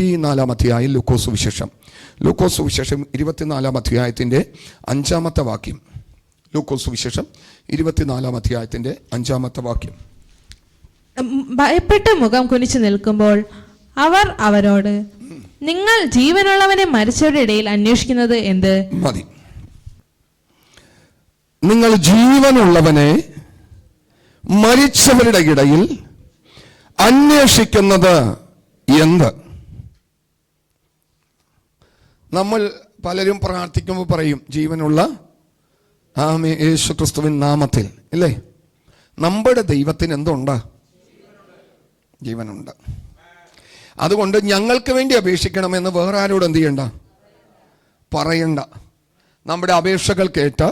24 അധ്യായം ലൂക്കോസ് സുവിശേഷം 24 അധ്യായത്തിൻ്റെ 5-ാമത്തെ വാക്യം. ലൂക്കോസ് സുവിശേഷം 24 അധ്യായത്തിൻ്റെ 5-ാമത്തെ വാക്യം. ഭയപ്പെട്ട മുഖം കുനിച്ചു നിൽക്കുമ്പോൾ അവർ അവരോട്, നിങ്ങൾ ജീവനുള്ളവനെ മരിച്ചവരുടെ ഇടയിൽ അന്വേഷിക്കുന്നത് എന്ത്? മതി. നിങ്ങൾ ജീവനുള്ളവനെ മരിച്ചവരുടെ ഇടയിൽ അന്വേഷിക്കുന്നത് എന്ത്? നമ്മൾ പലരും പ്രാർത്ഥിക്കുമ്പോൾ പറയും ജീവനുള്ള യേശു ക്രിസ്തുവിൻ നാമത്തിൽ, ഇല്ലേ? നമ്മുടെ ദൈവത്തിന് എന്തുണ്ട്? ജീവനുണ്ട്. അതുകൊണ്ട് ഞങ്ങൾക്ക് വേണ്ടി അപേക്ഷിക്കണമെന്ന് വേറെ ആരോട് എന്ത് ചെയ്യണ്ട? പറയണ്ട. നമ്മുടെ അപേക്ഷകൾ കേട്ട്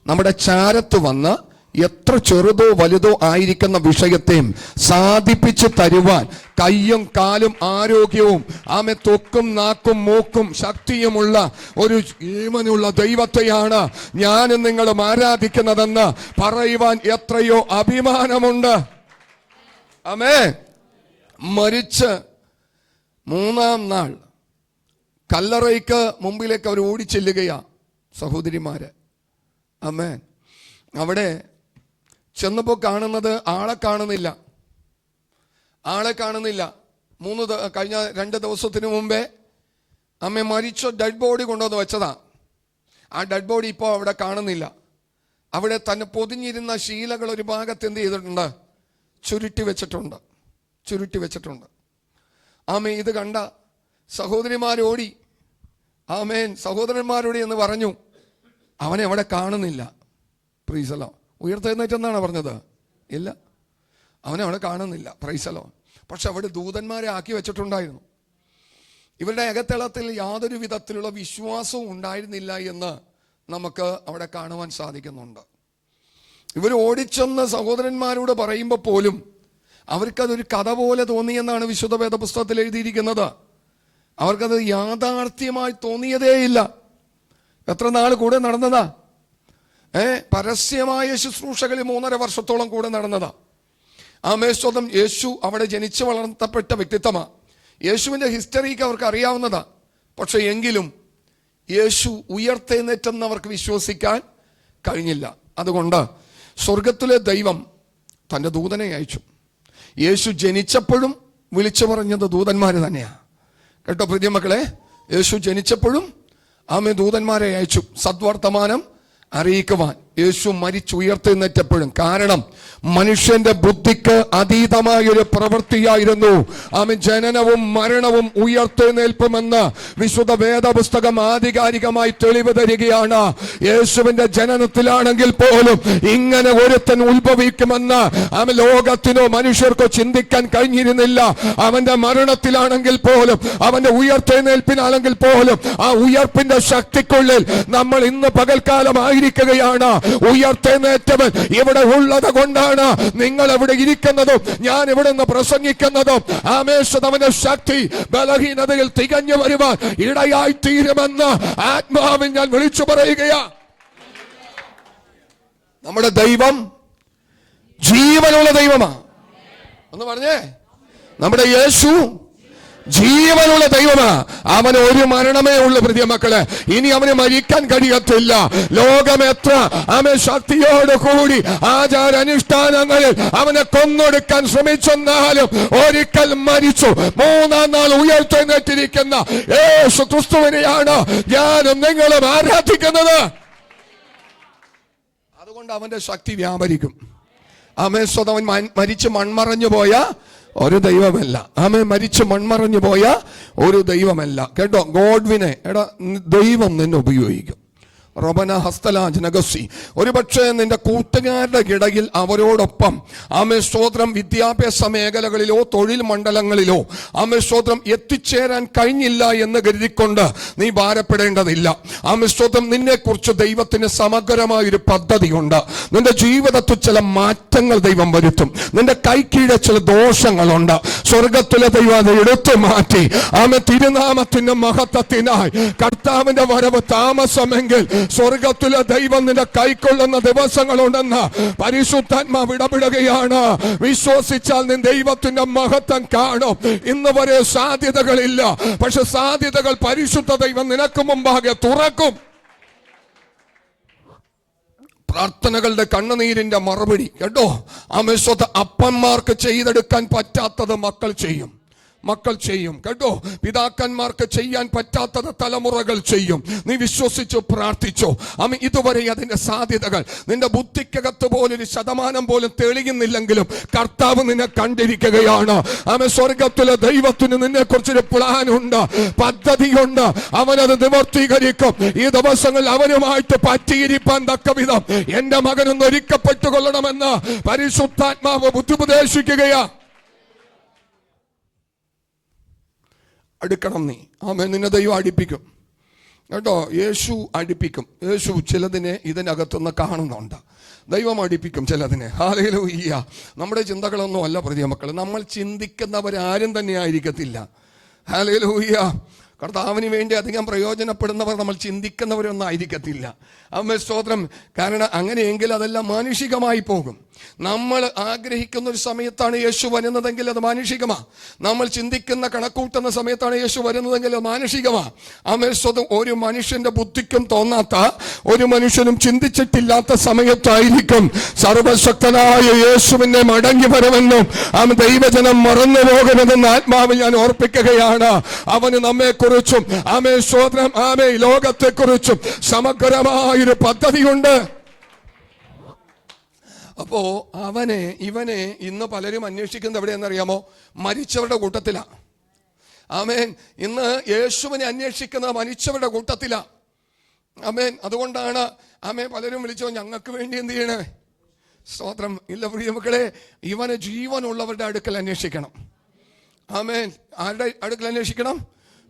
നമ്മുടെ ചാരത്ത് വന്ന് എത്ര ചെറുതോ വലുതോ ആയിരിക്കുന്ന വിഷയത്തെയും സാധിപ്പിച്ചു തരുവാൻ കയ്യും കാലും ആരോഗ്യവും തൊക്കും നാക്കും മൂക്കും ശക്തിയുമുള്ള ഒരു ജീവനുള്ള ദൈവത്തെയാണ് ഞാനും നിങ്ങളും ആരാധിക്കുന്നതെന്ന് പറയുവാൻ എത്രയോ അഭിമാനമുണ്ട്. ആമേൻ. മരിച്ച് 3-ാം നാൾ കല്ലറയ്ക്ക് മുമ്പിലേക്ക് അവർ ഓടിച്ചെല്ലുകയാ സഹോദരിമാര്. ആമേൻ. അവിടെ ചെന്നപ്പോൾ കാണുന്നത് ആളെ കാണുന്നില്ല. കഴിഞ്ഞ 2 ദിവസത്തിന് മുമ്പേ മരിച്ച ഡെഡ് ബോഡി കൊണ്ടുവന്ന് വെച്ചതാ. ആ ഡെഡ് ബോഡി ഇപ്പോൾ അവിടെ കാണുന്നില്ല. അവിടെ തന്നെ പൊതിഞ്ഞിരുന്ന ശീലകൾ ഒരു ഭാഗത്ത് എന്ത് ചെയ്തിട്ടുണ്ട്? ചുരുട്ടി വെച്ചിട്ടുണ്ട്. ആമേ. ഇത് കണ്ട സഹോദരിമാരോടി സഹോദരന്മാരോടി എന്ന് പറഞ്ഞു, അവനെ അവിടെ കാണുന്നില്ല. പ്രൈസലോ. ഉയർത്തെഴുന്നേറ്റെന്നാണ് പറഞ്ഞത്? ഇല്ല, അവനെ അവിടെ കാണുന്നില്ല. പ്രൈസലോ. പക്ഷെ അവിടെ ദൂതന്മാരെ ആക്കി വെച്ചിട്ടുണ്ടായിരുന്നു. ഇവരുടെ അകത്തളത്തിൽ യാതൊരു വിധത്തിലുള്ള വിശ്വാസവും ഉണ്ടായിരുന്നില്ല എന്ന് നമുക്ക് അവിടെ കാണുവാൻ സാധിക്കുന്നുണ്ട്. ഇവർ ഓടിച്ചെന്ന് സഹോദരന്മാരോട് പറയുമ്പോൾ പോലും അവർക്കതൊരു കഥ പോലെ തോന്നിയെന്നാണ് വിശുദ്ധ വേദപുസ്തകത്തിൽ എഴുതിയിരിക്കുന്നത്. അവർക്കത് യാഥാർത്ഥ്യമായി തോന്നിയതേയില്ല. എത്ര നാൾ കൂടെ നടന്നതാ? പരസ്യമായ ശുശ്രൂഷകളിൽ 3.5 വർഷത്തോളം കൂടെ നടന്നതാ. ആമേശ്വതം യേശു അവിടെ ജനിച്ചു വളർത്തപ്പെട്ട വ്യക്തിത്വമാണ്. യേശുവിൻ്റെ ഹിസ്റ്ററിക്ക് അവർക്ക് അറിയാവുന്നതാ. പക്ഷെ എങ്കിലും യേശു ഉയർത്തെഴുന്നേറ്റെന്ന് അവർക്ക് വിശ്വസിക്കാൻ കഴിഞ്ഞില്ല. അതുകൊണ്ട് സ്വർഗത്തിലെ ദൈവം തൻ്റെ ദൂതനെ അയച്ചു. യേശു ജനിച്ചപ്പോഴും വിളിച്ചു പറഞ്ഞത് ദൂതന്മാര് തന്നെയാ. കേട്ടോ പ്രിയമക്കളെ, യേശു ജനിച്ചപ്പോഴും ദൂതന്മാരെ അയച്ചു സദ്വർത്തമാനം അറിയിക്കുവാൻ. യേശു മരിച്ചുയർത്തെഴുന്നേറ്റപ്പോഴും. കാരണം മനുഷ്യന്റെ ബുദ്ധിക്ക് അതീതമായൊരു പ്രവൃത്തിയായിരുന്നു ജനനവും മരണവും ഉയർത്തെഴുന്നേൽപ്പുമെന്ന് വിശുദ്ധ വേദപുസ്തകം ആധികാരികമായി തെളിവ് തരികയാണ്. യേശുവിന്റെ ജനനത്തിലാണെങ്കിൽ പോലും ഇങ്ങനെ ഒരുത്തൻ ഉത്ഭവിക്കുമെന്ന് ലോകത്തിനോ മനുഷ്യർക്കോ ചിന്തിക്കാൻ കഴിഞ്ഞിരുന്നില്ല. അവന്റെ മരണത്തിലാണെങ്കിൽ പോലും, അവന്റെ ഉയർത്തെഴുന്നേൽപ്പിനാണെങ്കിൽ പോലും, ആ ഉയർപ്പിന്റെ ശക്തിക്കുള്ളിൽ നമ്മൾ ഇന്ന് പകൽക്കാലം ആയിരിക്കുകയാണ്. ഉയർത്തെഴുന്നേറ്റവൻ ഇവിടെ ഉള്ളത് കൊണ്ടാണ് നിങ്ങൾ എവിടെ ഇരിക്കുന്നതും ഞാൻ ഇവിടെ നിന്ന് പ്രസംഗിക്കുന്നതും. അവന്റെ ശക്തി ബലഹീനതയിൽ തികഞ്ഞു വരുവാൻ ഇടയായി തീരുമെന്ന് ആത്മാവിൽ ഞാൻ വിളിച്ചു പറയുകയാ. നമ്മുടെ ദൈവം ജീവനുള്ള ദൈവമാ. ഒന്ന് പറഞ്ഞേ, നമ്മുടെ യേശു ജീവനുള്ള ദൈവമാ. അവന് ഒരു മരണമേ ഉള്ളൂ പ്രിയമക്കളെ. ഇനി അവന് മരിക്കാൻ കഴിയത്തില്ല. ലോകം എത്ര ശക്തിയോട് കൂടി ആചാരാനുഷ്ഠാനങ്ങളിൽ അവനെ കൊന്നൊടുക്കാൻ ശ്രമിച്ചെന്നാലും ഒരിക്കൽ മരിച്ചു 3-ാം നാൾ ഉയർത്തെഴുന്നേറ്റിരിക്കുന്ന യേശു ക്രിസ്തുവിനെയാണ് ഞാനും നിങ്ങളും ആരാധിക്കുന്നത്. അതുകൊണ്ട് അവന്റെ ശക്തി വ്യാപരിക്കും. അവൻ മരിച്ച് മൺമറഞ്ഞു പോയ ഒരു ദൈവമല്ല. മരിച്ച് മൺമറഞ്ഞു പോയ ഒരു ദൈവമല്ല. കേട്ടോ, ഗോഡ്വിനെ ദൈവം നിന്നെ ഉപയോഗിക്കും. റോബന ഹസ്തലാജനഗസി. ഒരു പക്ഷേ നിന്റെ കൂട്ടുകാരുടെ ഇടയിൽ അവരോടൊപ്പം സ്തോത്രം വിദ്യാഭ്യാസ മേഖലകളിലോ തൊഴിൽ മണ്ഡലങ്ങളിലോ സ്തോത്രം എത്തിച്ചേരാൻ കഴിഞ്ഞില്ല എന്ന് കരുതിക്കൊണ്ട് നീ ഭാരപ്പെടേണ്ടതില്ല. സ്തോത്രം നിന്നെ കുറിച്ച് ദൈവത്തിന് സമഗ്രമായൊരു പദ്ധതിയുണ്ട്. നിന്റെ ജീവിതത്തിൽ ചില മാറ്റങ്ങൾ ദൈവം വരുത്തും. നിന്റെ കൈക്കീഴെ ചില ദോഷങ്ങളുണ്ട്. സ്വർഗത്തിലെ ദൈവം അത് എടുത്തു മാറ്റി തിരുനാമത്തിന്റെ മഹത്വത്തിനായി കർത്താവിന്റെ വരവ് താമസമെങ്കിൽ സ്വർഗത്തിലെ ദൈവം നിന്നെ കൈക്കൊള്ളുന്ന ദിവസങ്ങളുണ്ടെന്ന് പരിശുദ്ധാത്മാവ് ഇടപെടുകയാണ്. വിശ്വസിച്ചാൽ നീ ദൈവത്തിന്റെ മഹത്വം കാണും. ഇന്ന് വരെ സാധ്യതകളില്ല, പക്ഷെ സാധ്യതകൾ പരിശുദ്ധ ദൈവം നിനക്ക് മുമ്പാകെ തുറക്കും. പ്രാർത്ഥനകളുടെ കണ്ണുനീരിന്റെ മറുപടി കേട്ടോ. അപ്പന്മാർക്ക് ചെയ്തെടുക്കാൻ പറ്റാത്തത് മക്കൾ ചെയ്യും കേട്ടോ. പിതാക്കന്മാർക്ക് ചെയ്യാൻ പറ്റാത്തത് തലമുറകൾ ചെയ്യും. നീ വിശ്വസിച്ചു പ്രാർത്ഥിച്ചോ. ഇതുവരെ അതിന്റെ സാധ്യതകൾ നിന്റെ ബുദ്ധിക്കകത്ത് പോലൊരു ശതമാനം പോലും തെളിയുന്നില്ലെങ്കിലും കർത്താവ് നിന്നെ കണ്ടിരിക്കുകയാണ്. സ്വർഗത്തിലെ ദൈവത്തിന് നിന്നെ കുറിച്ചൊരു പ്ലാൻ ഉണ്ട്, പദ്ധതിയുണ്ട്. അവനത് നിവർത്തീകരിക്കും. ഈ ദിവസങ്ങളിൽ അവനുമായിട്ട് പറ്റിയിരിക്കാൻ തക്ക വിധം എന്റെ മകനൊന്ന് ഒരുക്കപ്പെട്ടുകൊള്ളണമെന്ന് പരിശുദ്ധാത്മാവ് ബുദ്ധിമുപദേശിക്കുകയാ. അടുക്കണം നീ. നിന്നെ ദൈവം അടുപ്പിക്കും കേട്ടോ. യേശു അടുപ്പിക്കും. യേശു ചിലതിനെ ഇതിനകത്തുനിന്ന് കാണുന്നുണ്ട്. ദൈവം അടുപ്പിക്കും ചിലതിനെ. ഹല്ലേലൂയ. നമ്മുടെ ചിന്തകളൊന്നും അല്ല പ്രിയമക്കൾ. നമ്മൾ ചിന്തിക്കുന്നവരാരും തന്നെ ആയിരിക്കത്തില്ല. ഹല്ലേലൂയ. കർത്താവിന് വേണ്ടി അധികം പ്രയോജനപ്പെടുന്നവർ നമ്മൾ ചിന്തിക്കുന്നവരൊന്നും ആയിരിക്കത്തില്ല. സ്തോത്രം. കാരണം അങ്ങനെയെങ്കിൽ അതെല്ലാം മാനുഷികമായി പോകും. നമ്മൾ ആഗ്രഹിക്കുന്ന ഒരു സമയത്താണ് യേശു വരുന്നതെങ്കിൽ അത് മാനുഷികമാണ്. നമ്മൾ ചിന്തിക്കുന്ന കണക്കൂട്ടുന്ന സമയത്താണ് യേശു വരുന്നതെങ്കിൽ അത് മാനുഷികമാണ്. സ്വതം ഒരു മനുഷ്യന്റെ ബുദ്ധിക്കും തോന്നാത്ത, ഒരു മനുഷ്യനും ചിന്തിച്ചിട്ടില്ലാത്ത സമയത്തായിരിക്കും സർവശക്തനായ യേശുവിനെ മടങ്ങി വരുമെന്നും ദൈവജനം മറന്നു പോകരുതെന്ന് ആത്മാവിൽ ഞാൻ ഓർപ്പിക്കുകയാണ്. അവന് നമ്മെ കുറിച്ചും സ്വതം ലോകത്തെ കുറിച്ചും സമഗ്രമായൊരു പദ്ധതിയുണ്ട്. അപ്പോ ഇവനെ ഇന്ന് പലരും അന്വേഷിക്കുന്നത് എവിടെയെന്നറിയാമോ? മരിച്ചവരുടെ കൂട്ടത്തിലാ. ഇന്ന് യേശുവിനെ അന്വേഷിക്കുന്നത് മരിച്ചവരുടെ കൂട്ടത്തിലാ. അതുകൊണ്ടാണ് പലരും വിളിച്ചോ ഞങ്ങൾക്ക് വേണ്ടി എന്ത് ചെയ്യണേ? സ്തോത്രം. ഇല്ല പ്രിയമക്കളെ, ഇവനെ ജീവനുള്ളവരുടെ അടുക്കൽ അന്വേഷിക്കണം. ആരുടെ അടുക്കൽ അന്വേഷിക്കണം?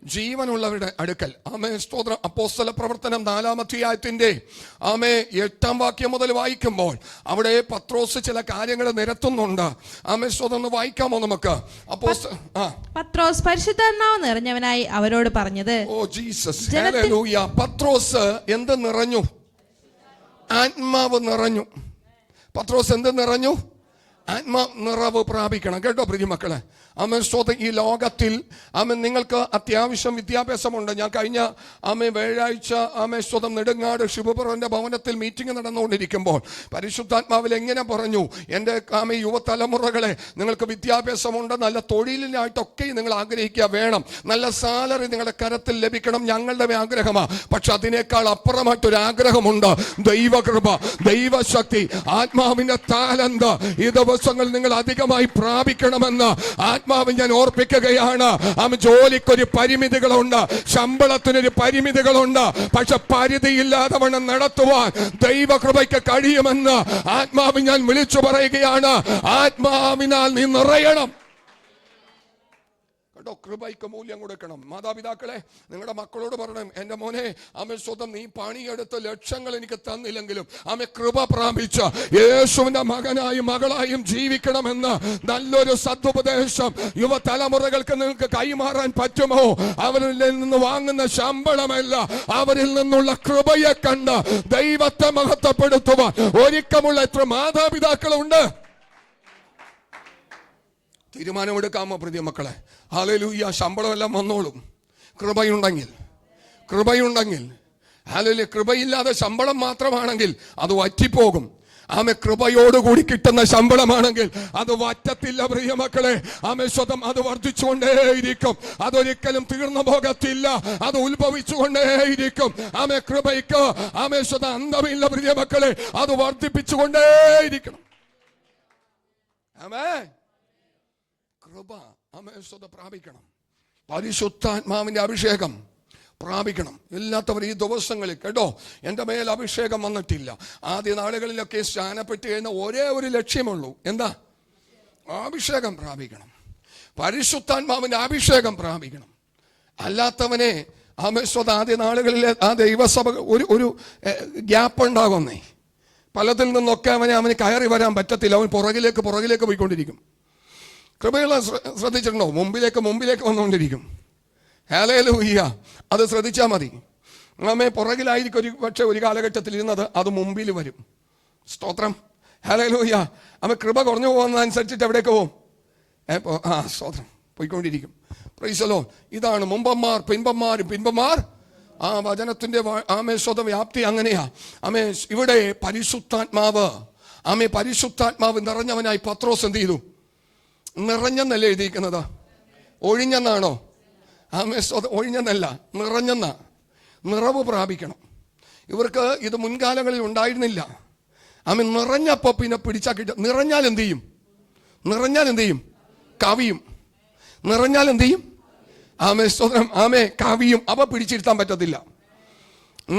ജീവനുള്ളവരുടെ അടുക്കൽ. സ്തോത്രം. അപ്പോസ്തല പ്രവർത്തനം 4-ാം അധ്യായത്തിന്റെ 8-ാം വാക്യം മുതൽ വായിക്കുമ്പോൾ അവിടെ പത്രോസ് ചില കാര്യങ്ങൾ നിരത്തുന്നുണ്ട്. സ്തോത്രം. വായിക്കാമോ നമുക്ക്? പത്രോസ് പരിശുദ്ധാത്മാവ് നിറഞ്ഞവനായി അവരോട് പറഞ്ഞത്. ജീസസ്. ഹല്ലേലൂയ. പത്രോസ് എന്ത് നിറഞ്ഞു? ആത്മാവ് നിറഞ്ഞു. പത്രോസ് എന്ത് നിറഞ്ഞു? ആത്മാ നിറവ് പ്രാപിക്കണം കേട്ടോ പ്രിയമക്കളെ. സ്തോത്രം. ഈ ലോകത്തിൽ നിങ്ങൾക്ക് അത്യാവശ്യം വിദ്യാഭ്യാസമുണ്ട്. ഞാൻ കഴിഞ്ഞ വ്യാഴാഴ്ച സ്വതം നെടുങ്ങാട് ശിവപുരന്റെ ഭവനത്തിൽ മീറ്റിംഗ് നടന്നുകൊണ്ടിരിക്കുമ്പോൾ പരിശുദ്ധാത്മാവിൽ എങ്ങനെ പറഞ്ഞു, എൻ്റെ യുവതലമുറകളെ, നിങ്ങൾക്ക് വിദ്യാഭ്യാസമുണ്ട്, നല്ല തൊഴിലിനായിട്ടൊക്കെ നിങ്ങൾ ആഗ്രഹിക്കുക, വേണം, നല്ല സാലറി നിങ്ങളുടെ കരത്തിൽ ലഭിക്കണം, ഞങ്ങളുടെ ആഗ്രഹമാണ്. പക്ഷെ അതിനേക്കാൾ അപ്പുറമായിട്ടൊരു ആഗ്രഹമുണ്ട്. ദൈവകൃപ, ദൈവശക്തി, ആത്മാവിന്റെ താലന്ത് ഈ ദിവസങ്ങൾ നിങ്ങൾ അധികമായി പ്രാപിക്കണമെന്ന് ആത്മാവ് ഞാൻ ഓർപ്പിക്കുകയാണ്. ജോലിക്കൊരു പരിമിതികളുണ്ട്, ശമ്പളത്തിനൊരു പരിമിതികളുണ്ട്. പക്ഷെ പരിധിയില്ലാതെ വണ്ണം നടത്തുവാൻ ദൈവകൃപയ്ക്ക് കഴിയുമെന്ന് ആത്മാവ് ഞാൻ വിളിച്ചു പറയുകയാണ്. ആത്മാവിനാൽ നീ നിറയണം കേട്ടോ. കൃപയ്ക്ക് മൂല്യം കൊടുക്കണം. മാതാപിതാക്കളെ, നിങ്ങളുടെ മക്കളോട് പറയണം, എൻ്റെ മോനെ, സ്വതം നീ പണിയെടുത്ത ലക്ഷങ്ങൾ എനിക്ക് തന്നില്ലെങ്കിലും കൃപ പ്രാപിച്ച യേശുവിന്റെ മകനായും മകളായും ജീവിക്കണമെന്ന് നല്ലൊരു സദുപദേശം യുവതലമുറകൾക്ക് നിങ്ങൾക്ക് കൈമാറാൻ പറ്റുമോ? അവരിൽ നിന്ന് വാങ്ങുന്ന ശമ്പളമല്ല, അവരിൽ നിന്നുള്ള കൃപയെ കണ്ട് ദൈവത്തെ മഹത്വപ്പെടുത്തുവാൻ ഒരുക്കമുള്ള എത്ര മാതാപിതാക്കളുണ്ട്? തീരുമാനമെടുക്കാമോ പ്രിയമക്കളെ? ഹല്ലേലൂയ. ശമ്പളമെല്ലാം വന്നോളും കൃപയുണ്ടെങ്കിൽ. ഹല്ലേലൂയ. കൃപയില്ലാതെ ശമ്പളം മാത്രമാണെങ്കിൽ അത് വറ്റിപ്പോകും. കൃപയോടുകൂടി കിട്ടുന്ന ശമ്പളമാണെങ്കിൽ അത് വറ്റത്തില്ല പ്രിയമക്കളെ. സ്വതം അത് വർദ്ധിച്ചുകൊണ്ടേയിരിക്കും. അതൊരിക്കലും തീർന്നു പോകത്തില്ല. അത് ഉത്ഭവിച്ചുകൊണ്ടേയിരിക്കും. കൃപയ്ക്ക് സ്വതം അന്തമില്ല പ്രിയമക്കളെ. അത് വർദ്ധിപ്പിച്ചുകൊണ്ടേയിരിക്കണം. കൃപ പ്രാപിക്കണം. പരിശുദ്ധാത്മാവിന്റെ അഭിഷേകം പ്രാപിക്കണം. എല്ലാത്തവരും ഈ ദിവസങ്ങളിൽ കേട്ടോ, എൻ്റെ മേൽ അഭിഷേകം വന്നിട്ടില്ല. ആദ്യ നാളുകളിലൊക്കെ സ്നാനപ്പെട്ട് കഴിഞ്ഞ ഒരേ ഒരു ലക്ഷ്യമുള്ളൂ. എന്താ? അഭിഷേകം പ്രാപിക്കണം. പരിശുദ്ധാത്മാവിന്റെ അഭിഷേകം പ്രാപിക്കണം. അല്ലാത്തവനെ ആദ്യ നാളുകളിലെ ആ ദൈവസഭ ഒരു ഗ്യാപ്പ് ഉണ്ടാകുന്നേ. പലതിൽ നിന്നൊക്കെ അവന് കയറി വരാൻ പറ്റത്തില്ല. അവൻ പുറകിലേക്ക് പോയിക്കൊണ്ടിരിക്കും. കൃപയുള്ള ശ്രദ്ധിച്ചിട്ടുണ്ടോ? മുമ്പിലേക്ക് വന്നുകൊണ്ടിരിക്കും. ഹല്ലേലൂയ. അത് ശ്രദ്ധിച്ചാൽ മതി. ആമേ പുറകിലായിരിക്കും പക്ഷെ ഒരു കാലഘട്ടത്തിൽ ഇരുന്നത്, അത് മുമ്പിൽ വരും. സ്തോത്രം, ഹല്ലേലൂയ. ആമേ കൃപ കുറഞ്ഞു പോകുന്നതനുസരിച്ചിട്ട് എവിടേക്ക് പോകും? സ്തോത്രം, പോയിക്കൊണ്ടിരിക്കും. Praise the lord. ഇതാണ് മുമ്പന്മാർ പിൻപന്മാരും പിൻപന്മാർ ആ വചനത്തിന്റെ ആമേ സ്വതം വ്യാപ്തി അങ്ങനെയാ. ആമേ ഇവിടെ പരിശുദ്ധാത്മാവ് നിറഞ്ഞവനായി പത്രോസ് എന്ത് ചെയ്തു? നിറഞ്ഞെന്നല്ലേ എഴുതിയിരിക്കുന്നത്? ഒഴിഞ്ഞെന്നാണോ? ആമേ ഒഴിഞ്ഞെന്നല്ല, നിറഞ്ഞെന്ന. നിറവ് പ്രാപിക്കണം. ഇവർക്ക് ഇത് മുൻകാലങ്ങളിൽ ഉണ്ടായിരുന്നില്ല. ആമേ നിറഞ്ഞപ്പോ പിന്നെ പിടിച്ചാൽ കിട്ടും. നിറഞ്ഞാൽ എന്ത് ചെയ്യും? കവിയും. നിറഞ്ഞാൽ എന്ത് ചെയ്യും? ആമേ സ്തോത്രം, ആമേ കവിയും. അവ പിടിച്ചിരുത്താൻ പറ്റത്തില്ല.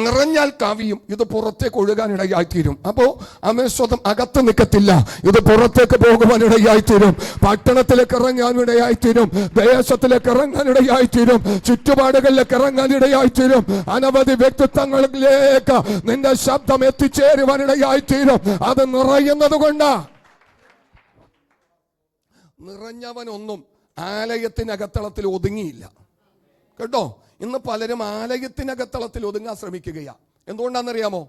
നിറഞ്ഞാൽ കവിയും. ഇത് പുറത്തേക്ക് ഒഴുകാനിടയായിത്തീരും. അപ്പോ ആമേ സ്വതം അകത്ത് നിൽക്കത്തില്ല, ഇത് പുറത്തേക്ക് പോകുവാനിടയായിത്തീരും. പട്ടണത്തിലേക്ക് ഇറങ്ങാനിടയായിത്തീരും, ദേശത്തിലേക്ക് ഇറങ്ങാനിടയായിത്തീരും, ചുറ്റുപാടുകളിലേക്ക് ഇറങ്ങാനിടയായിത്തീരും. അനവധി വ്യക്തിത്വങ്ങളിലേക്ക് നിന്റെ ശബ്ദം എത്തിച്ചേരുവാനിടയായിത്തീരും. അത് നിറയുന്നത് കൊണ്ടാ. നിറഞ്ഞവനൊന്നും ആലയത്തിനകത്തളത്തിൽ ഒതുങ്ങിയില്ല കേട്ടോ. ഇന്ന് പലരും ആലയത്തിനകത്തളത്തിൽ ഒതുങ്ങാൻ ശ്രമിക്കുകയാ. എന്തുകൊണ്ടാണെന്നറിയാമോ?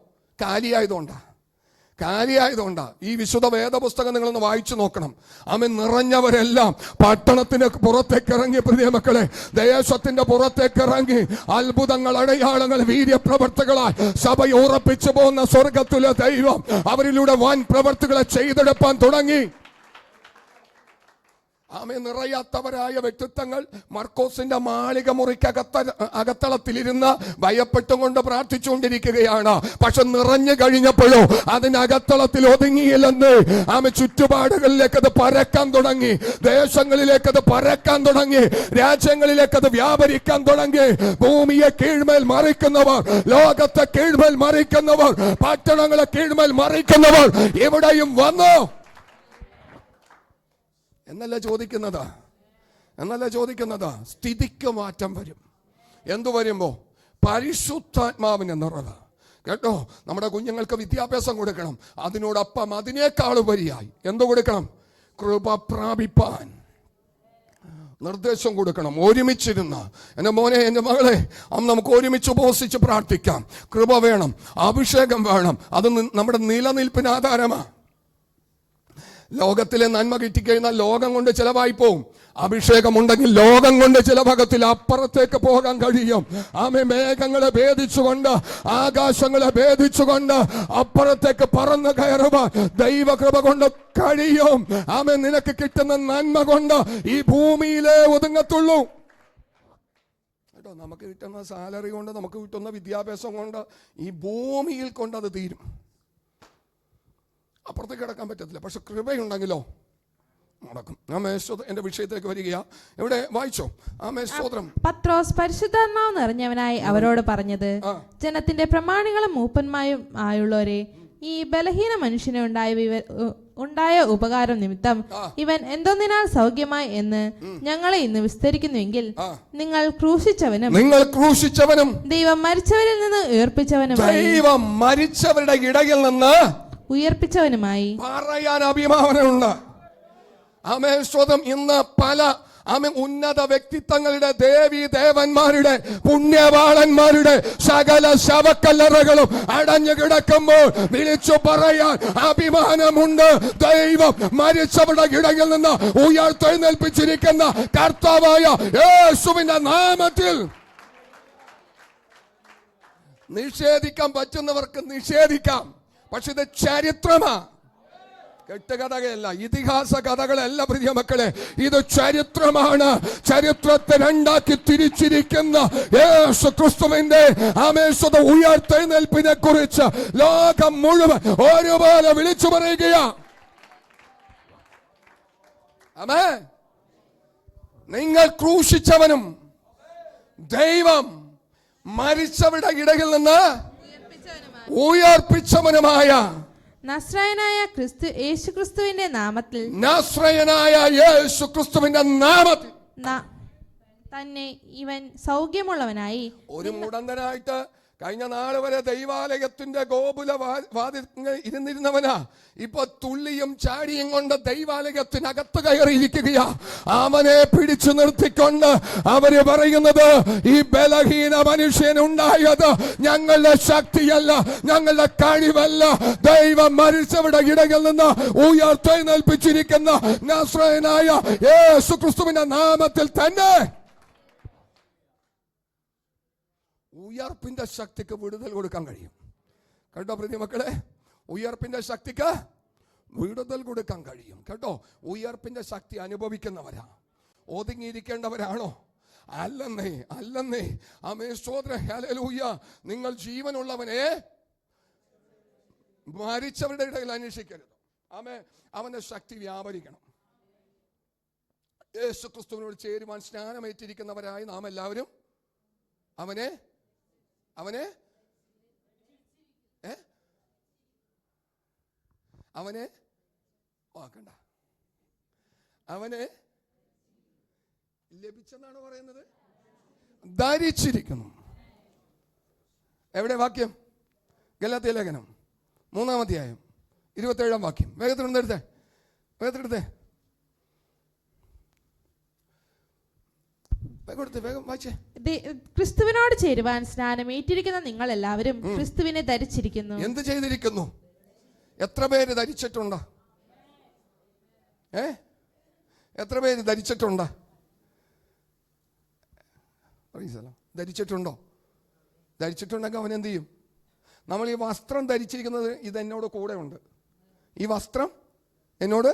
കാലിയായതുകൊണ്ടാ. ഈ വിശുദ്ധ വേദപുസ്തകം നിങ്ങളൊന്ന് വായിച്ചു നോക്കണം. ആമേൻ. നിറഞ്ഞവരെല്ലാം പട്ടണത്തിന് പുറത്തേക്ക് ഇറങ്ങി, പ്രിയ മക്കളെ, ദേശത്തിന്റെ പുറത്തേക്ക് ഇറങ്ങി അത്ഭുതങ്ങൾ, അടയാളങ്ങൾ, വീര്യപ്രവർത്തികളായി സഭയെ ഉറപ്പിച്ചു പോകുന്ന സ്വർഗത്തിലെ ദൈവം അവരിലൂടെ വൻ പ്രവർത്തികളെ ചെയ്തെടുപ്പാൻ തുടങ്ങി. ആമേ. നിറയാത്തവരായ വ്യക്തിത്വങ്ങൾ മർക്കോസിന്റെ മാളിക അകത്തളത്തിലിരുന്ന് ഭയപ്പെട്ടും കൊണ്ട് പ്രാർത്ഥിച്ചുകൊണ്ടിരിക്കുകയാണ്. പക്ഷെ നിറഞ്ഞു കഴിഞ്ഞപ്പോഴോ അതിനകത്തളത്തിൽ ഒതുങ്ങിയില്ലെന്ന്. ആമേ. ചുറ്റുപാടുകളിലേക്ക് അത് പരക്കാൻ തുടങ്ങി, ദേശങ്ങളിലേക്ക് അത് പരക്കാൻ തുടങ്ങി, രാജ്യങ്ങളിലേക്ക് അത് വ്യാപരിക്കാൻ തുടങ്ങി. ഭൂമിയെ കീഴ്മേൽ മറിക്കുന്നവർ, ലോകത്തെ കീഴ്മേൽ മറിക്കുന്നവർ, പട്ടണങ്ങളെ കീഴ്മേൽ മറിക്കുന്നവർ എവിടെയും വന്നു എന്നല്ല ചോദിക്കുന്നത്. സ്ഥിതിക്ക് മാറ്റം വരും. എന്തു വരുമ്പോ? പരിശുദ്ധാത്മാവിന്റെ നിറവ് കേട്ടോ. നമ്മുടെ കുഞ്ഞുങ്ങൾക്ക് വിദ്യാഭ്യാസം കൊടുക്കണം. അതിനോടൊപ്പം അതിനേക്കാൾ ഉപരിയായി എന്തു കൊടുക്കണം? കൃപ പ്രാപിപ്പാൻ നിർദ്ദേശം കൊടുക്കണം. ഒരുമിച്ചിരുന്ന് എൻ്റെ മോനെ, എൻ്റെ മകളെ, നമുക്ക് ഒരുമിച്ച് ഉപവസിച്ച് പ്രാർത്ഥിക്കാം. കൃപ വേണം, അഭിഷേകം വേണം. അത് നമ്മുടെ നിലനിൽപ്പിന് ആധാരമാണ്. ലോകത്തിലെ നന്മ കിട്ടിക്കഴിഞ്ഞാൽ ലോകം കൊണ്ട് ചിലവായി പോവും. അഭിഷേകമുണ്ടെങ്കിൽ ലോകം കൊണ്ട് ചില ഭാഗത്തിൽ അപ്പുറത്തേക്ക് പോകാൻ കഴിയും. ആമേ. മേഘങ്ങളെ ഭേദിച്ചുകൊണ്ട്, ആകാശങ്ങളെ ഭേദിച്ചുകൊണ്ട് അപ്പുറത്തേക്ക് പറന്ന് കയറുവാൻ ദൈവകൃപ കൊണ്ട് കഴിയും. ആമേ. നിനക്ക് കിട്ടുന്ന നന്മ കൊണ്ട് ഈ ഭൂമിയിലേ ഒതുങ്ങത്തുള്ളൂ കേട്ടോ. നമുക്ക് കിട്ടുന്ന സാലറി കൊണ്ട്, നമുക്ക് കിട്ടുന്ന വിദ്യാഭ്യാസം കൊണ്ട്, ഈ ഭൂമിയിൽ കൊണ്ട് അത് തീരും. അപ്പുറത്തേക്ക് കിടക്കാൻ പറ്റത്തില്ല. പക്ഷെ കൃപയുണ്ടെങ്കിലോ നടക്കും. എന്റെ വിഷയത്തിലേക്ക് വരികയാ. എവിടെ വായിച്ചോ? പത്രോസ് പരിശുദ്ധാത്മാവ് നിറഞ്ഞവനായി അവരോട് പറഞ്ഞത്, ജനത്തിന്റെ പ്രമാണികളും മൂപ്പന്മാരും ആയുള്ളവരെ, ഈ ബലഹീന മനുഷ്യന് ഉണ്ടായ ഉപകാരം നിമിത്തം ഇവൻ എന്തോന്നിനാൽ സൗഖ്യമായി എന്ന് ഞങ്ങളെ ഇന്ന് വിസ്തരിക്കുന്നുവെങ്കിൽ, നിങ്ങൾ ക്രൂശിച്ചവനും ദൈവം മരിച്ചവരിൽ നിന്ന് മരിച്ചവരുടെ ഇടയിൽ നിന്ന് ഉയർപ്പിച്ചവനുമായി പറയാൻ അഭിമാനമുണ്ട്. ആമേ. സ്വതം ഇന്ന് പല ഉന്നത വ്യക്തിത്വങ്ങളുടെ, ദേവി ദേവന്മാരുടെ, പുണ്യവാളന്മാരുടെ സകല ശവക്കല്ലറകളും അടഞ്ഞു കിടക്കുമ്പോൾ വിളിച്ചു പറയാൻ അഭിമാനമുണ്ട്. ദൈവം മരിച്ചവരുടെ ഇടയിൽ നിന്ന് ഉയർത്തെഴുന്നേൽപ്പിച്ചിരിക്കുന്ന കർത്താവായ യേശുവിന്റെ നാമത്തിൽ. നിഷേധിക്കാൻ പറ്റുന്നവർക്ക് നിഷേധിക്കാം. പക്ഷെ ഇത് ചരിത്രമാ, കെട്ടുകഥകളല്ല, ഇതിഹാസ കഥകളല്ല പ്രിയ മക്കളെ. ഇത് ചരിത്രമാണ്. ചരിത്രത്തെ രണ്ടാക്കി തിരിച്ചിരിക്കുന്ന യേശു ക്രിസ്തുവിന്റെ ആമേശുദ്ധ ഉയർത്തെഴുന്നേൽപ്പിനെ കുറിച്ച് ലോകം മുഴുവൻ ഒരുപോലെ വിളിച്ചു പറയുകയാ. ആമേൻ. നിങ്ങൾ ക്രൂശിച്ചവനും ദൈവം മരിച്ചവരുടെ ഇടയിൽ നിന്ന് ഉയർപ്പിച്ചവനുമായ നസ്രായനായ യേശുക്രിസ്തുവിന്റെ നാമത്തിൽ തന്നെ ഇവൻ സൗഖ്യമുള്ളവനായി. ഒരു മുടന്തനായിട്ട് കഴിഞ്ഞ നാൾ വരെ ദൈവാലയത്തിന്റെ ഗോപുല വാതിൽ ഇരുന്നിരുന്നവനാ ഇപ്പൊ തുള്ളിയും ചാടിയും കൊണ്ട് ദൈവാലയത്തിനകത്ത് കയറിയിരിക്കുകയാ. അവനെ പിടിച്ചു നിർത്തിക്കൊണ്ട് അവര് പറയുന്നത്, ഈ ബലഹീന മനുഷ്യനുണ്ടായത് ഞങ്ങളുടെ ശക്തിയല്ല, ഞങ്ങളുടെ കഴിവല്ല, ദൈവം മരിച്ചവരുടെ ഇടയിൽ നിന്ന് ഉയർത്തെഴുന്നേൽപ്പിച്ചിരിക്കുന്ന നസ്രയനായ യേശു ക്രിസ്തുവിന്റെ നാമത്തിൽ തന്നെ ഉയർപ്പിന്റെ ശക്തിക്ക് വിടുതൽ കൊടുക്കാൻ കഴിയും. കേട്ടോ പ്രിയ മക്കളെ, ഉയർപ്പിന്റെ ശക്തിക്ക് വിടുതൽ കൊടുക്കാൻ കഴിയും. കേട്ടോ, ഉയർപ്പിന്റെ ശക്തി അനുഭവിക്കുന്നവരാ. ഒതുങ്ങിയിരിക്കേണ്ടവരാണോ? അല്ലെന്നേ, അല്ലെന്നേ. ആമേൻ, സ്തോത്രം, ഹല്ലേലൂയ. നിങ്ങൾ ജീവനുള്ളവനെ മരിച്ചവരുടെ ഇടയിൽ അന്വേഷിക്കരുത്. ആമേൻ, അവന്റെ ശക്തി വ്യാപരിക്കണം. യേശു ക്രിസ്തുവിനോട് ചേരുവാൻ സ്നാനമേറ്റിരിക്കുന്നവരായി നാം എല്ലാവരും അവനെ അവനെ അവനെ വാക്കണ്ട, അവനെ ലഭിച്ചെന്നാണ് പറയുന്നത്. ധരിച്ചിരിക്കുന്നു. എവിടെ വാക്യം? ഗലാത്യ ലേഖനം 3-ാം അധ്യായം 27-ാം വാക്യം. വേഗത്തിലെടുത്തേ, വേഗത്തിലെടുത്തേ, വേഗം വായിച്ചേ. ക്രിസ്തുവിനോട് ചേരുവാൻ സ്നാനം ഏറ്റിരിക്കുന്ന നിങ്ങൾ എല്ലാവരും ക്രിസ്തുവിനെ ധരിച്ചിരിക്കുന്നു. എന്ത് ചെയ്തിരിക്കുന്നു? എത്ര പേര് ധരിച്ചിട്ടുണ്ട്? എത്ര പേര് ധരിച്ചിട്ടുണ്ട്? ധരിച്ചിട്ടുണ്ടോ? ധരിച്ചിട്ടുണ്ടെങ്കിൽ അവൻ എന്ത് ചെയ്യും? നമ്മൾ ഈ വസ്ത്രം ധരിച്ചിരിക്കുന്നത് ഇത് എന്നോട് കൂടെ ഉണ്ട്. ഈ വസ്ത്രം എന്നോട്.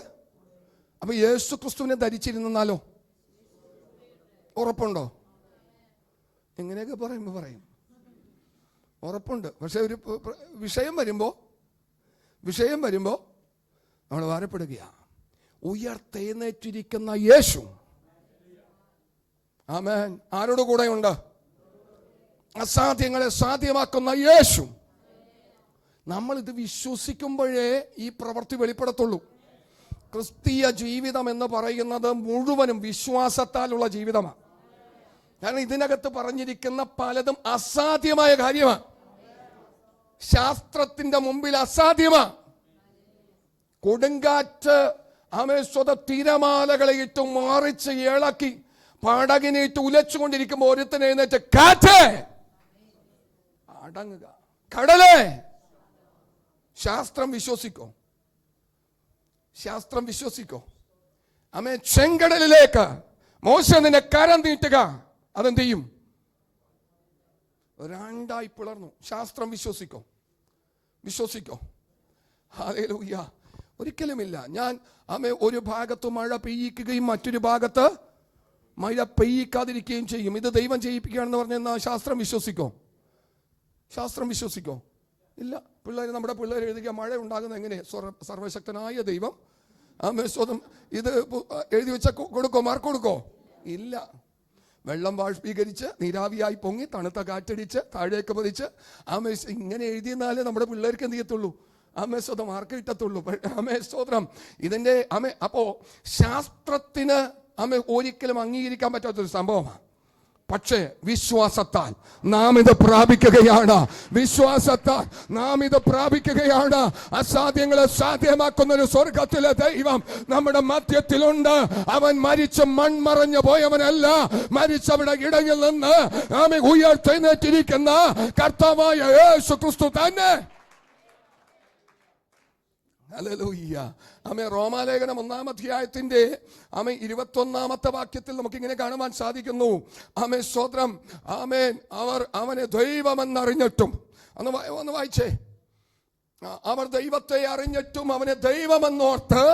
അപ്പൊ യേശു ക്രിസ്തുവിനെ ധരിച്ചിരുന്നാലോ? ഉറപ്പുണ്ടോ? ഇങ്ങനെയൊക്കെ പറയുമ്പോൾ പറയും ഉറപ്പുണ്ട്. പക്ഷെ ഒരു വിഷയം വരുമ്പോ നമ്മൾ ഭാരപ്പെടുകയാണ്. ഉയർത്തെഴുന്നേറ്റിരിക്കുന്ന യേശു, ആമേൻ, ആരോട് കൂടെയുണ്ട്? അസാധ്യങ്ങളെ സാധ്യമാക്കുന്ന യേശു. നമ്മൾ ഇത് വിശ്വസിക്കുമ്പോഴേ ഈ പ്രവൃത്തി വെളിപ്പെടത്തുള്ളൂ. ക്രിസ്തീയ ജീവിതം എന്ന് പറയുന്നത് മുഴുവനും വിശ്വാസത്താലുള്ള ജീവിതമാണ്. കാരണം ഇതിനകത്ത് പറഞ്ഞിരിക്കുന്ന പലതും അസാധ്യമായ കാര്യമാണ്. ശാസ്ത്രത്തിന്റെ മുമ്പിൽ അസാധ്യമാണ്. കൊടുങ്കാറ്റ് ആമേശ്വത തിരമാലകളെ ഇട്ട് മാറിച്ച് ഇളക്കി പടകിനിട്ട് ഉലച്ചുകൊണ്ടിരിക്കുമ്പോൾ ഒരുത്തൻ എഴുന്നേറ്റ്, കാറ്റ് അടങ്ങുക, കടലേ. ശാസ്ത്രം വിശ്വസിക്കോ? ശാസ്ത്രം വിശ്വസിക്കോ? ആമേൻ. ചെങ്കടലിലേക്ക് മോശ നിന്നെ കരം നീട്ടുക, അതെന്ത് ചെയ്യും? രണ്ടായി പിളർന്നു. ശാസ്ത്രം വിശ്വസിക്കോ? വിശ്വസിക്കോ? ഹല്ലേലൂയ. ഒരിക്കലുമില്ല. ഞാൻ ഒരു ഭാഗത്ത് മഴ പെയ്യിക്കുകയും മറ്റൊരു ഭാഗത്ത് മഴ പെയ്യിക്കാതിരിക്കുകയും ചെയ്യും. ഇത് ദൈവം ചെയ്യിപ്പിക്കുകയാണെന്ന് പറഞ്ഞാൽ ശാസ്ത്രം വിശ്വസിക്കോ? ശാസ്ത്രം വിശ്വസിക്കോ? ഇല്ല. പിള്ളേർ, നമ്മുടെ പിള്ളേർ എഴുതിയ മഴ ഉണ്ടാകുന്നത് എങ്ങനെ? സർവശക്തനായ ദൈവം സ്വതം ഇത് എഴുതി വെച്ച കൊടുക്കോ? മാർക്ക് കൊടുക്കോ? ഇല്ല. വെള്ളം ബാഷ്പീകരിച്ച് നീരാവിയായി പൊങ്ങി തണുത്ത കാറ്റടിച്ച് താഴേക്ക് പതിച്ച് ഇങ്ങനെ എഴുതിയെന്നാലേ നമ്മുടെ പിള്ളേർക്ക് എന്ത് ചെയ്യത്തുള്ളൂ? സ്വതം മാർക്ക് കിട്ടത്തുള്ളൂ. സ്തോത്രം. ഇതിന്റെ അപ്പോ ശാസ്ത്രത്തിന് ഒരിക്കലും അംഗീകരിക്കാൻ പറ്റാത്തൊരു സംഭവമാണ്. പക്ഷേ വിശ്വാസത്താൽ നാം ഇത് പ്രാപിക്കുകയാണ്. വിശ്വാസത്താൽ നാം ഇത് പ്രാപിക്കുകയാണ്. അസാധ്യങ്ങളെ സാധ്യമാക്കുന്ന ഒരു സ്വർഗത്തിലെ ദൈവം നമ്മുടെ മധ്യത്തിലുണ്ട്. അവൻ മരിച്ച് മൺമറഞ്ഞു പോയവനല്ല, മരിച്ചവരുടെ ഇടയിൽ നിന്ന് നാം ഉയർത്തെഴുന്നേറ്റിരിക്കുന്ന കർത്താവായ യേശു ക്രിസ്തു തന്നെ. ഹല്ലേലൂയ. റോമാലേഖനം 1-ാം അധ്യായത്തിന്റെ 21-ാമത്തെ വാക്യത്തിൽ നമുക്കിങ്ങനെ കാണുവാൻ സാധിക്കുന്നു. സ്തോത്രം. അവർ അവനെ ദൈവമെന്നറിഞ്ഞിട്ടും, ഒന്ന് വായിച്ചേ. അവർ ദൈവത്തെ അറിഞ്ഞിട്ടും അവനെ ദൈവമെന്നോർത്ത്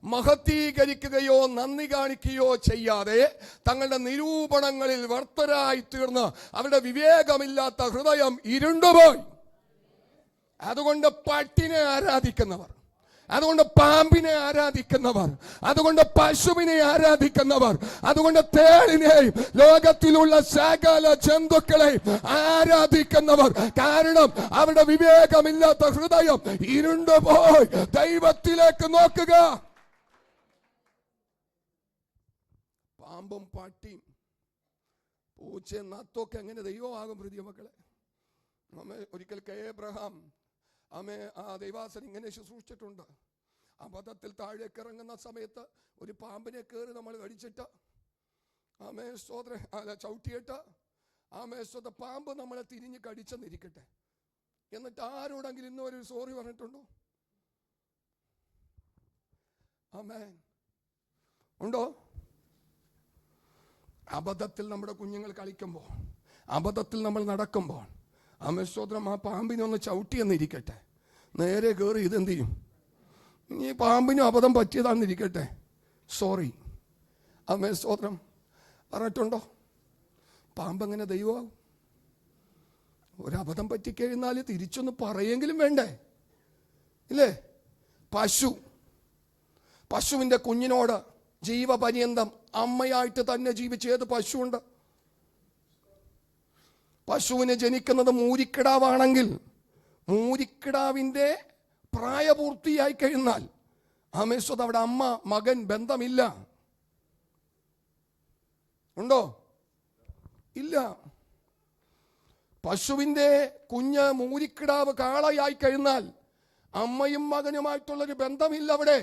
മഹത്വീകരിക്കുകയോ നന്ദി കാണിക്കുകയോ ചെയ്യാതെ തങ്ങളുടെ നിരൂപണങ്ങളിൽ വ്യർത്ഥരായി തീർന്ന് അവരുടെ വിവേകമില്ലാത്ത ഹൃദയം ഇരുണ്ടുപോയി. അതുകൊണ്ട് പട്ടിനെ ആരാധിക്കുന്നവർ, അതുകൊണ്ട് പാമ്പിനെ ആരാധിക്കുന്നവർ, അതുകൊണ്ട് പശുവിനെ ആരാധിക്കുന്നവർ, അതുകൊണ്ട് തേളിനെയും ലോകത്തിലുള്ള സകല ജന്തുക്കളെയും ആരാധിക്കുന്നവർ, കാരണം അവരുടെ വിവേകമില്ലാത്ത ഹൃദയം ഇരുണ്ടുപോയി. ദൈവത്തിലേക്ക് നോക്കുക. പാമ്പും പട്ടിയും പൂച്ചയും നത്തൊക്കെ എങ്ങനെ ദൈവമാകും? പ്രിയ മക്കളെ, ഒരിക്കൽ കെ എബ്രഹാം ആ ദൈവാസൻ ഇങ്ങനെ ശുശ്രൂഷിച്ചിട്ടുണ്ട്. അബദ്ധത്തിൽ താഴേക്ക് ഇറങ്ങുന്ന സമയത്ത് ഒരു പാമ്പിനെ കയറി നമ്മൾ കടിച്ചിട്ട് ചവിട്ടിയിട്ട് പാമ്പ് നമ്മളെ തിരിഞ്ഞ് കടിച്ചെന്നിരിക്കട്ടെ, എന്നിട്ട് ആരോടെങ്കിലും ഇന്ന് ഒരു സോറി പറഞ്ഞിട്ടുണ്ടോ? ആമേൻ. ഉണ്ടോ? അബദ്ധത്തിൽ നമ്മുടെ കുഞ്ഞുങ്ങൾ കളിക്കുമ്പോൾ, അബദ്ധത്തിൽ നമ്മൾ നടക്കുമ്പോൾ സ്തോത്രം, ആ പാമ്പിനൊന്ന് ചവിട്ടിയെന്നിരിക്കട്ടെ, നേരെ കയറി ഇതെന്ത് ചെയ്യും? ഈ പാമ്പിനും അബദ്ധം പറ്റിയതാണെന്നിരിക്കട്ടെ, സോറി സ്തോത്രം പറഞ്ഞിട്ടുണ്ടോ? പാമ്പെങ്ങനെ ദൈവമാകും? ഒരബദ്ധം പറ്റിക്കഴിഞ്ഞാൽ തിരിച്ചൊന്ന് പറയെങ്കിലും വേണ്ടേ? ഇല്ലേ? പശുവിൻ്റെ കുഞ്ഞിനോട് ജീവപര്യന്തം അമ്മയായിട്ട് തന്നെ ജീവിച്ച ഏത് പശുവുണ്ട്? പശുവിന് ജനിക്കുന്നത് മൂരിക്കിടാവാണെങ്കിൽ മൂരിക്കിടാവിൻ്റെ പ്രായപൂർത്തിയായി കഴിഞ്ഞാൽ അമേശ്വത് അവിടെ അമ്മ മകൻ ബന്ധമില്ല. ഉണ്ടോ? ഇല്ല. പശുവിൻ്റെ കുഞ്ഞ് മൂരിക്കിടാവ് കാളയായി കഴിഞ്ഞാൽ അമ്മയും മകനുമായിട്ടുള്ളൊരു ബന്ധമില്ല അവിടെ.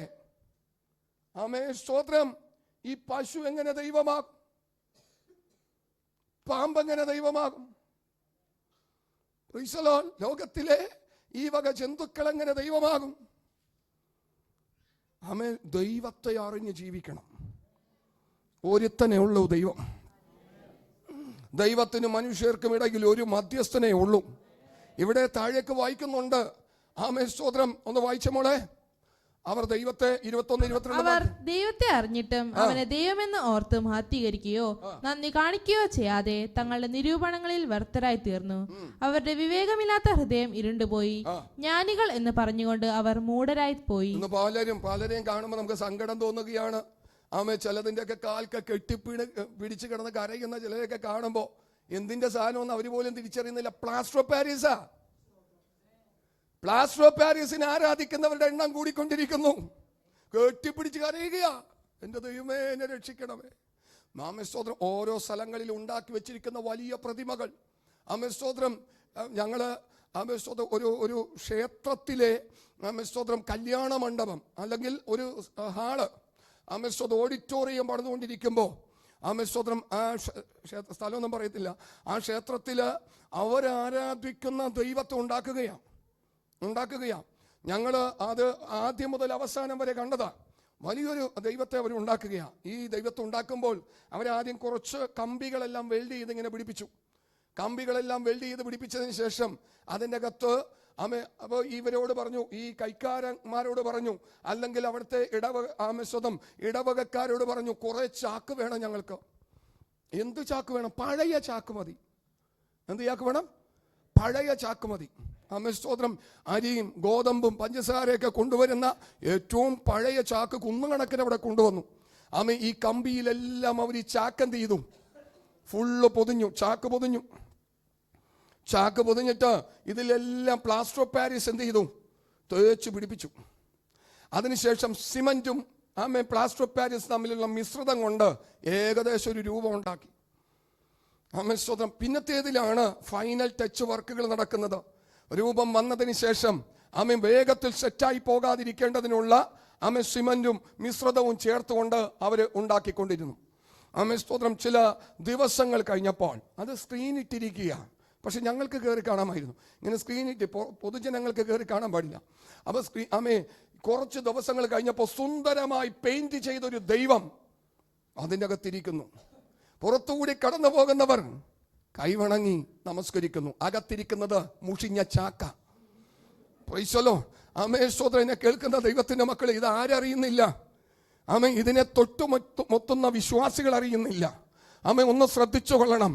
സ്തോത്രം. ഈ പശു എങ്ങനെ ദൈവമാകും? പാമ്പെങ്ങനെ ദൈവമാകും? ലോകത്തിലെ ഈ വക ജന്തുക്കൾ എങ്ങനെ ദൈവമാകും? ദൈവത്തെ അറിഞ്ഞ് ജീവിക്കണം. ഒരുത്തനെ ഉള്ളൂ ദൈവം. ദൈവത്തിനും മനുഷ്യർക്കും ഇടയിൽ ഒരു മധ്യസ്ഥനേ ഉള്ളൂ. ഇവിടെ താഴേക്ക് വായിക്കുന്നുണ്ട്. സ്തോത്രം. ഒന്ന് വായിച്ച മോളെ. അവർ ദൈവത്തെ 21-22 അവർ ദൈവത്തെ അറിഞ്ഞിട്ടും അവനെ ദൈവമെന്ന് ഓർത്ത് മഹത്വീകരിക്കുകയോ നന്ദി കാണിക്കുകയോ ചെയ്യാതെ തങ്ങളുടെ നിരൂപണങ്ങളിൽ വ്യർത്ഥരായി തീർന്നു. അവരുടെ വിവേകമില്ലാത്ത ഹൃദയം ഇരുണ്ടുപോയി. ജ്ഞാനികൾ എന്ന് പറഞ്ഞുകൊണ്ട് അവർ മൂഢരായി പോയി. പലരെയും കാണുമ്പോൾ നമുക്ക് സങ്കടം തോന്നുകയാണ്. ചിലതിന്റെ ഒക്കെ കാൽക്ക് പിടിച്ചു കിടന്ന് കരയുന്ന ചിലരെയൊക്കെ കാണുമ്പോ എന്തിന്റെ സാധനമൊന്നും അവർ പോലും തിരിച്ചറിയുന്നില്ല. പ്ലാസ്റ്റർ ഓഫ് പാരീസിനെ ആരാധിക്കുന്നവരുടെ എണ്ണം കൂടിക്കൊണ്ടിരിക്കുന്നു. കെട്ടിപ്പിടിച്ച് കരയുകയാ, എന്റെ ദൈവമേ എന്നെ രക്ഷിക്കണമേ. സ്തോത്രം. ഓരോ സ്ഥലങ്ങളിൽ ഉണ്ടാക്കി വെച്ചിരിക്കുന്ന വലിയ പ്രതിമകൾ. സ്തോത്രം. ഞങ്ങള് സ്തോത്രം ഒരു ക്ഷേത്രത്തിലെ സ്തോത്രം കല്യാണ മണ്ഡപം അല്ലെങ്കിൽ ഒരു ഹാള് ഓഡിറ്റോറിയം പണിതുകൊണ്ടിരിക്കുമ്പോൾ സ്തോത്രം, ആ സ്ഥലമൊന്നും പറയത്തില്ല, ആ ക്ഷേത്രത്തിൽ അവരാരാധിക്കുന്ന ദൈവത്തെ ഉണ്ടാക്കുകയാണ്. ഞങ്ങൾ അത് ആദ്യം മുതൽ അവസാനം വരെ കണ്ടതാ. വലിയൊരു ദൈവത്തെ അവർ ഉണ്ടാക്കുകയാണ്. ഈ ദൈവത്തെ ഉണ്ടാക്കുമ്പോൾ അവരാദ്യം കുറച്ച് കമ്പികളെല്ലാം വെൽഡ് ചെയ്ത് ഇങ്ങനെ പിടിപ്പിച്ചു. കമ്പികളെല്ലാം വെൽഡ് ചെയ്ത് പിടിപ്പിച്ചതിന് ശേഷം അതിൻ്റെ അകത്ത് അപ്പോൾ ഇവരോട് പറഞ്ഞു, ഈ കൈക്കാരന്മാരോട് പറഞ്ഞു, അല്ലെങ്കിൽ അവിടുത്തെ ഇടവകക്കാരോട് പറഞ്ഞു, കുറെ ചാക്ക് വേണം ഞങ്ങൾക്ക്. എന്ത് ചാക്ക് വേണം? പഴയ ചാക്ക് മതി. എന്ത് ചാക്ക് വേണം? പഴയ ചാക്ക് മതി. സ്തോത്രം. അരിയും ഗോതമ്പും പഞ്ചസാരയൊക്കെ കൊണ്ടുവരുന്ന ഏറ്റവും പഴയ ചാക്ക് കുന്നുകണക്കിന് അവിടെ കൊണ്ടുവന്നു. ഈ കമ്പിയിലെല്ലാം അവർ ഈ ചാക്ക് എന്ത് ചെയ്തു? ഫുള്ള് പൊതിഞ്ഞു. ചാക്ക് പൊതിഞ്ഞിട്ട് ഇതിലെല്ലാം പ്ലാസ്റ്റർ ഓഫ് പാരീസ് എന്ത് ചെയ്തു? തേച്ച് പിടിപ്പിച്ചു. അതിനുശേഷം സിമന്റും പ്ലാസ്റ്റർ ഓഫ് പാരീസ് തമ്മിലുള്ള മിശ്രിതം കൊണ്ട് ഏകദേശം ഒരു രൂപം ഉണ്ടാക്കി. സ്തോത്രം. പിന്നത്തേതിലാണ് ഫൈനൽ ടച്ച് വർക്കുകൾ നടക്കുന്നത്. രൂപം വന്നതിന് ശേഷം വേഗത്തിൽ സെറ്റായി പോകാതിരിക്കേണ്ടതിനുള്ള സിമന്റും മിശ്രിതവും ചേർത്തുകൊണ്ട് അവർ ഉണ്ടാക്കിക്കൊണ്ടിരുന്നു. സ്തോത്രം. ചില ദിവസങ്ങൾ കഴിഞ്ഞപ്പോൾ അത് സ്ക്രീനിട്ടിരിക്കുക. പക്ഷെ ഞങ്ങൾക്ക് കയറി കാണാമായിരുന്നു. ഇങ്ങനെ സ്ക്രീനിട്ട് പൊതുജനങ്ങൾക്ക് കയറി കാണാൻ പാടില്ല. അപ്പോൾ കുറച്ച് ദിവസങ്ങൾ കഴിഞ്ഞപ്പോൾ സുന്ദരമായി പെയിന്റ് ചെയ്തൊരു ദൈവം അതിൻ്റെ അകത്തിരിക്കുന്നു. പുറത്തുകൂടി കടന്നു പോകുന്നവർ കൈവണങ്ങി നമസ്കരിക്കുന്നു. അകത്തിരിക്കുന്നത് മുഷിഞ്ഞ ചാക്ക. പ്രൈസലോ. സ്തോത്രം. കേൾക്കുന്ന ദൈവത്തിന്റെ മക്കളെ, ഇത് ആരറിയുന്നില്ല. ഇതിനെ തൊട്ടുമൊത്തുന്ന വിശ്വാസികൾ അറിയുന്നില്ല. ഒന്ന് ശ്രദ്ധിച്ചു കൊള്ളണം.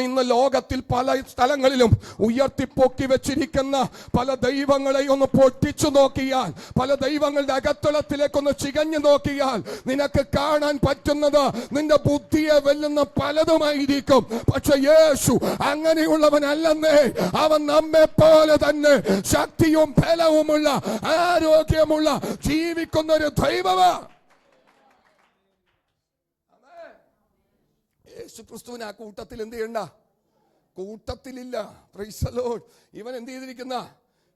ഇന്ന് ലോകത്തിൽ പല സ്ഥലങ്ങളിലും ഉയർത്തിപ്പൊക്കി വെച്ചിരിക്കുന്ന പല ദൈവങ്ങളെ ഒന്ന് പൊട്ടിച്ചു നോക്കിയാൽ, പല ദൈവങ്ങളുടെ അകത്തളത്തിലേക്കൊന്ന് ചികഞ്ഞു നോക്കിയാൽ നിനക്ക് കാണാൻ പറ്റുന്നത് നിന്റെ ബുദ്ധിയെ വെല്ലുന്ന പലതുമായിരിക്കും. പക്ഷെ യേശു അങ്ങനെയുള്ളവനല്ലെന്നേ. അവൻ നമ്മെ പോലെ തന്നെ ശക്തിയും ബലവുമുള്ള ആരോഗ്യമുള്ള ജീവിക്കുന്ന ഒരു ദൈവമാ. യേശുക്രിസ്തുവിന് ആ കൂട്ടത്തിൽ എന്ത് ചെയ്യണ്ട? കൂട്ടത്തിലില്ല. Praise the lord. ഇവൻ എന്ത് ചെയ്തിരിക്കുന്ന?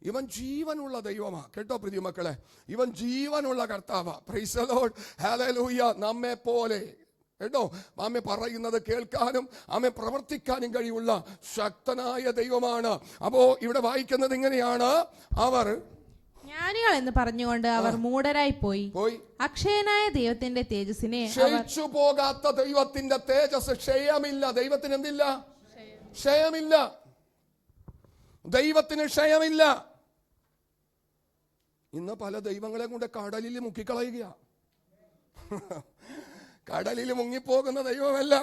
ഇവൻ ജീവനുള്ള ദൈവമാ. കേട്ടോ പ്രിയ മക്കളെ, ഇവൻ ജീവനുള്ള കർത്താവാ. Praise the lord. ഹല്ലേലൂയ. നമ്മെ പോലെ കേട്ടോ ആമേ പറയുന്നത് കേൾക്കാനും ആമേ പ്രവർത്തിക്കാനും കഴിവുള്ള ശക്തനായ ദൈവമാണ്. അപ്പോ ഇവിടെ വായിക്കുന്നത് ഇങ്ങനെയാണ്, അവർ ജ്ഞാനികൾ എന്ന് പറഞ്ഞുകൊണ്ട് അവർ മൂഢരായി പോയി. അക്ഷയനായ ദൈവത്തിന്റെ തേജസ്സിനെ ക്ഷയിച്ചു പോകാത്ത ദൈവത്തിന്റെ തേജസ് ക്ഷയമില്ല. ദൈവത്തിന് എന്തില്ല? ക്ഷയമില്ല. ദൈവത്തിന് ക്ഷയമില്ല. ഇന്ന് പല ദൈവങ്ങളെ കൊണ്ട് കടലിൽ മുക്കിക്കളയുക. കടലിൽ മുങ്ങിപ്പോകുന്ന ദൈവമല്ല.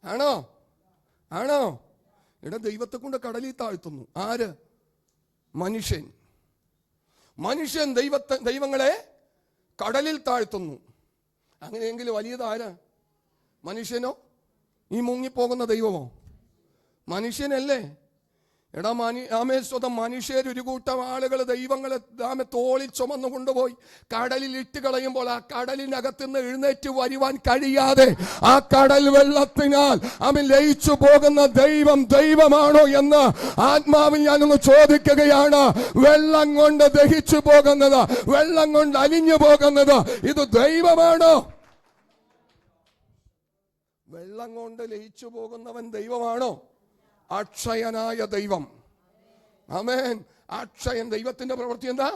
ആണോ? ആണോ? ഇവിടെ ദൈവത്തെ കൊണ്ട് കടലിൽ താഴ്ത്തുന്നു. ആര്? മനുഷ്യൻ. മനുഷ്യൻ ദൈവങ്ങളെ കടലിൽ താഴ്ത്തുന്നു. അങ്ങനെയെങ്കിൽ വലിയത് ആരാ? മനുഷ്യനോ? ഈ മുങ്ങിപ്പോകുന്ന ദൈവമോ? മനുഷ്യനല്ലേ? എടാ ആമേ സ്വതം മനുഷ്യർ ഒരു കൂട്ടം ആളുകൾ ദൈവങ്ങളെ ആമെ തോളിൽ ചുമന്നു കൊണ്ടുപോയി കടലിൽ ഇട്ട് കളയുമ്പോൾ ആ കടലിനകത്തുനിന്ന് എഴുന്നേറ്റ് വരുവാൻ കഴിയാതെ ആ കടൽ വെള്ളത്തിനാൽ ആമെ ലയിച്ചു പോകുന്ന ദൈവം ദൈവമാണോ എന്ന് ആത്മാവിൽ ഞാനൊന്ന് ചോദിക്കുകയാണ്. വെള്ളം കൊണ്ട് ദഹിച്ചു പോകുന്നത്, വെള്ളം കൊണ്ട് അലിഞ്ഞു പോകുന്നത്, ഇത് ദൈവമാണോ? വെള്ളം കൊണ്ട് ലയിച്ചു പോകുന്നവൻ ദൈവമാണോ? അക്ഷയനായ ദൈവം. ആമേൻ. അക്ഷയൻ. ദൈവത്തിന്റെ പ്രവൃത്തി എന്താ?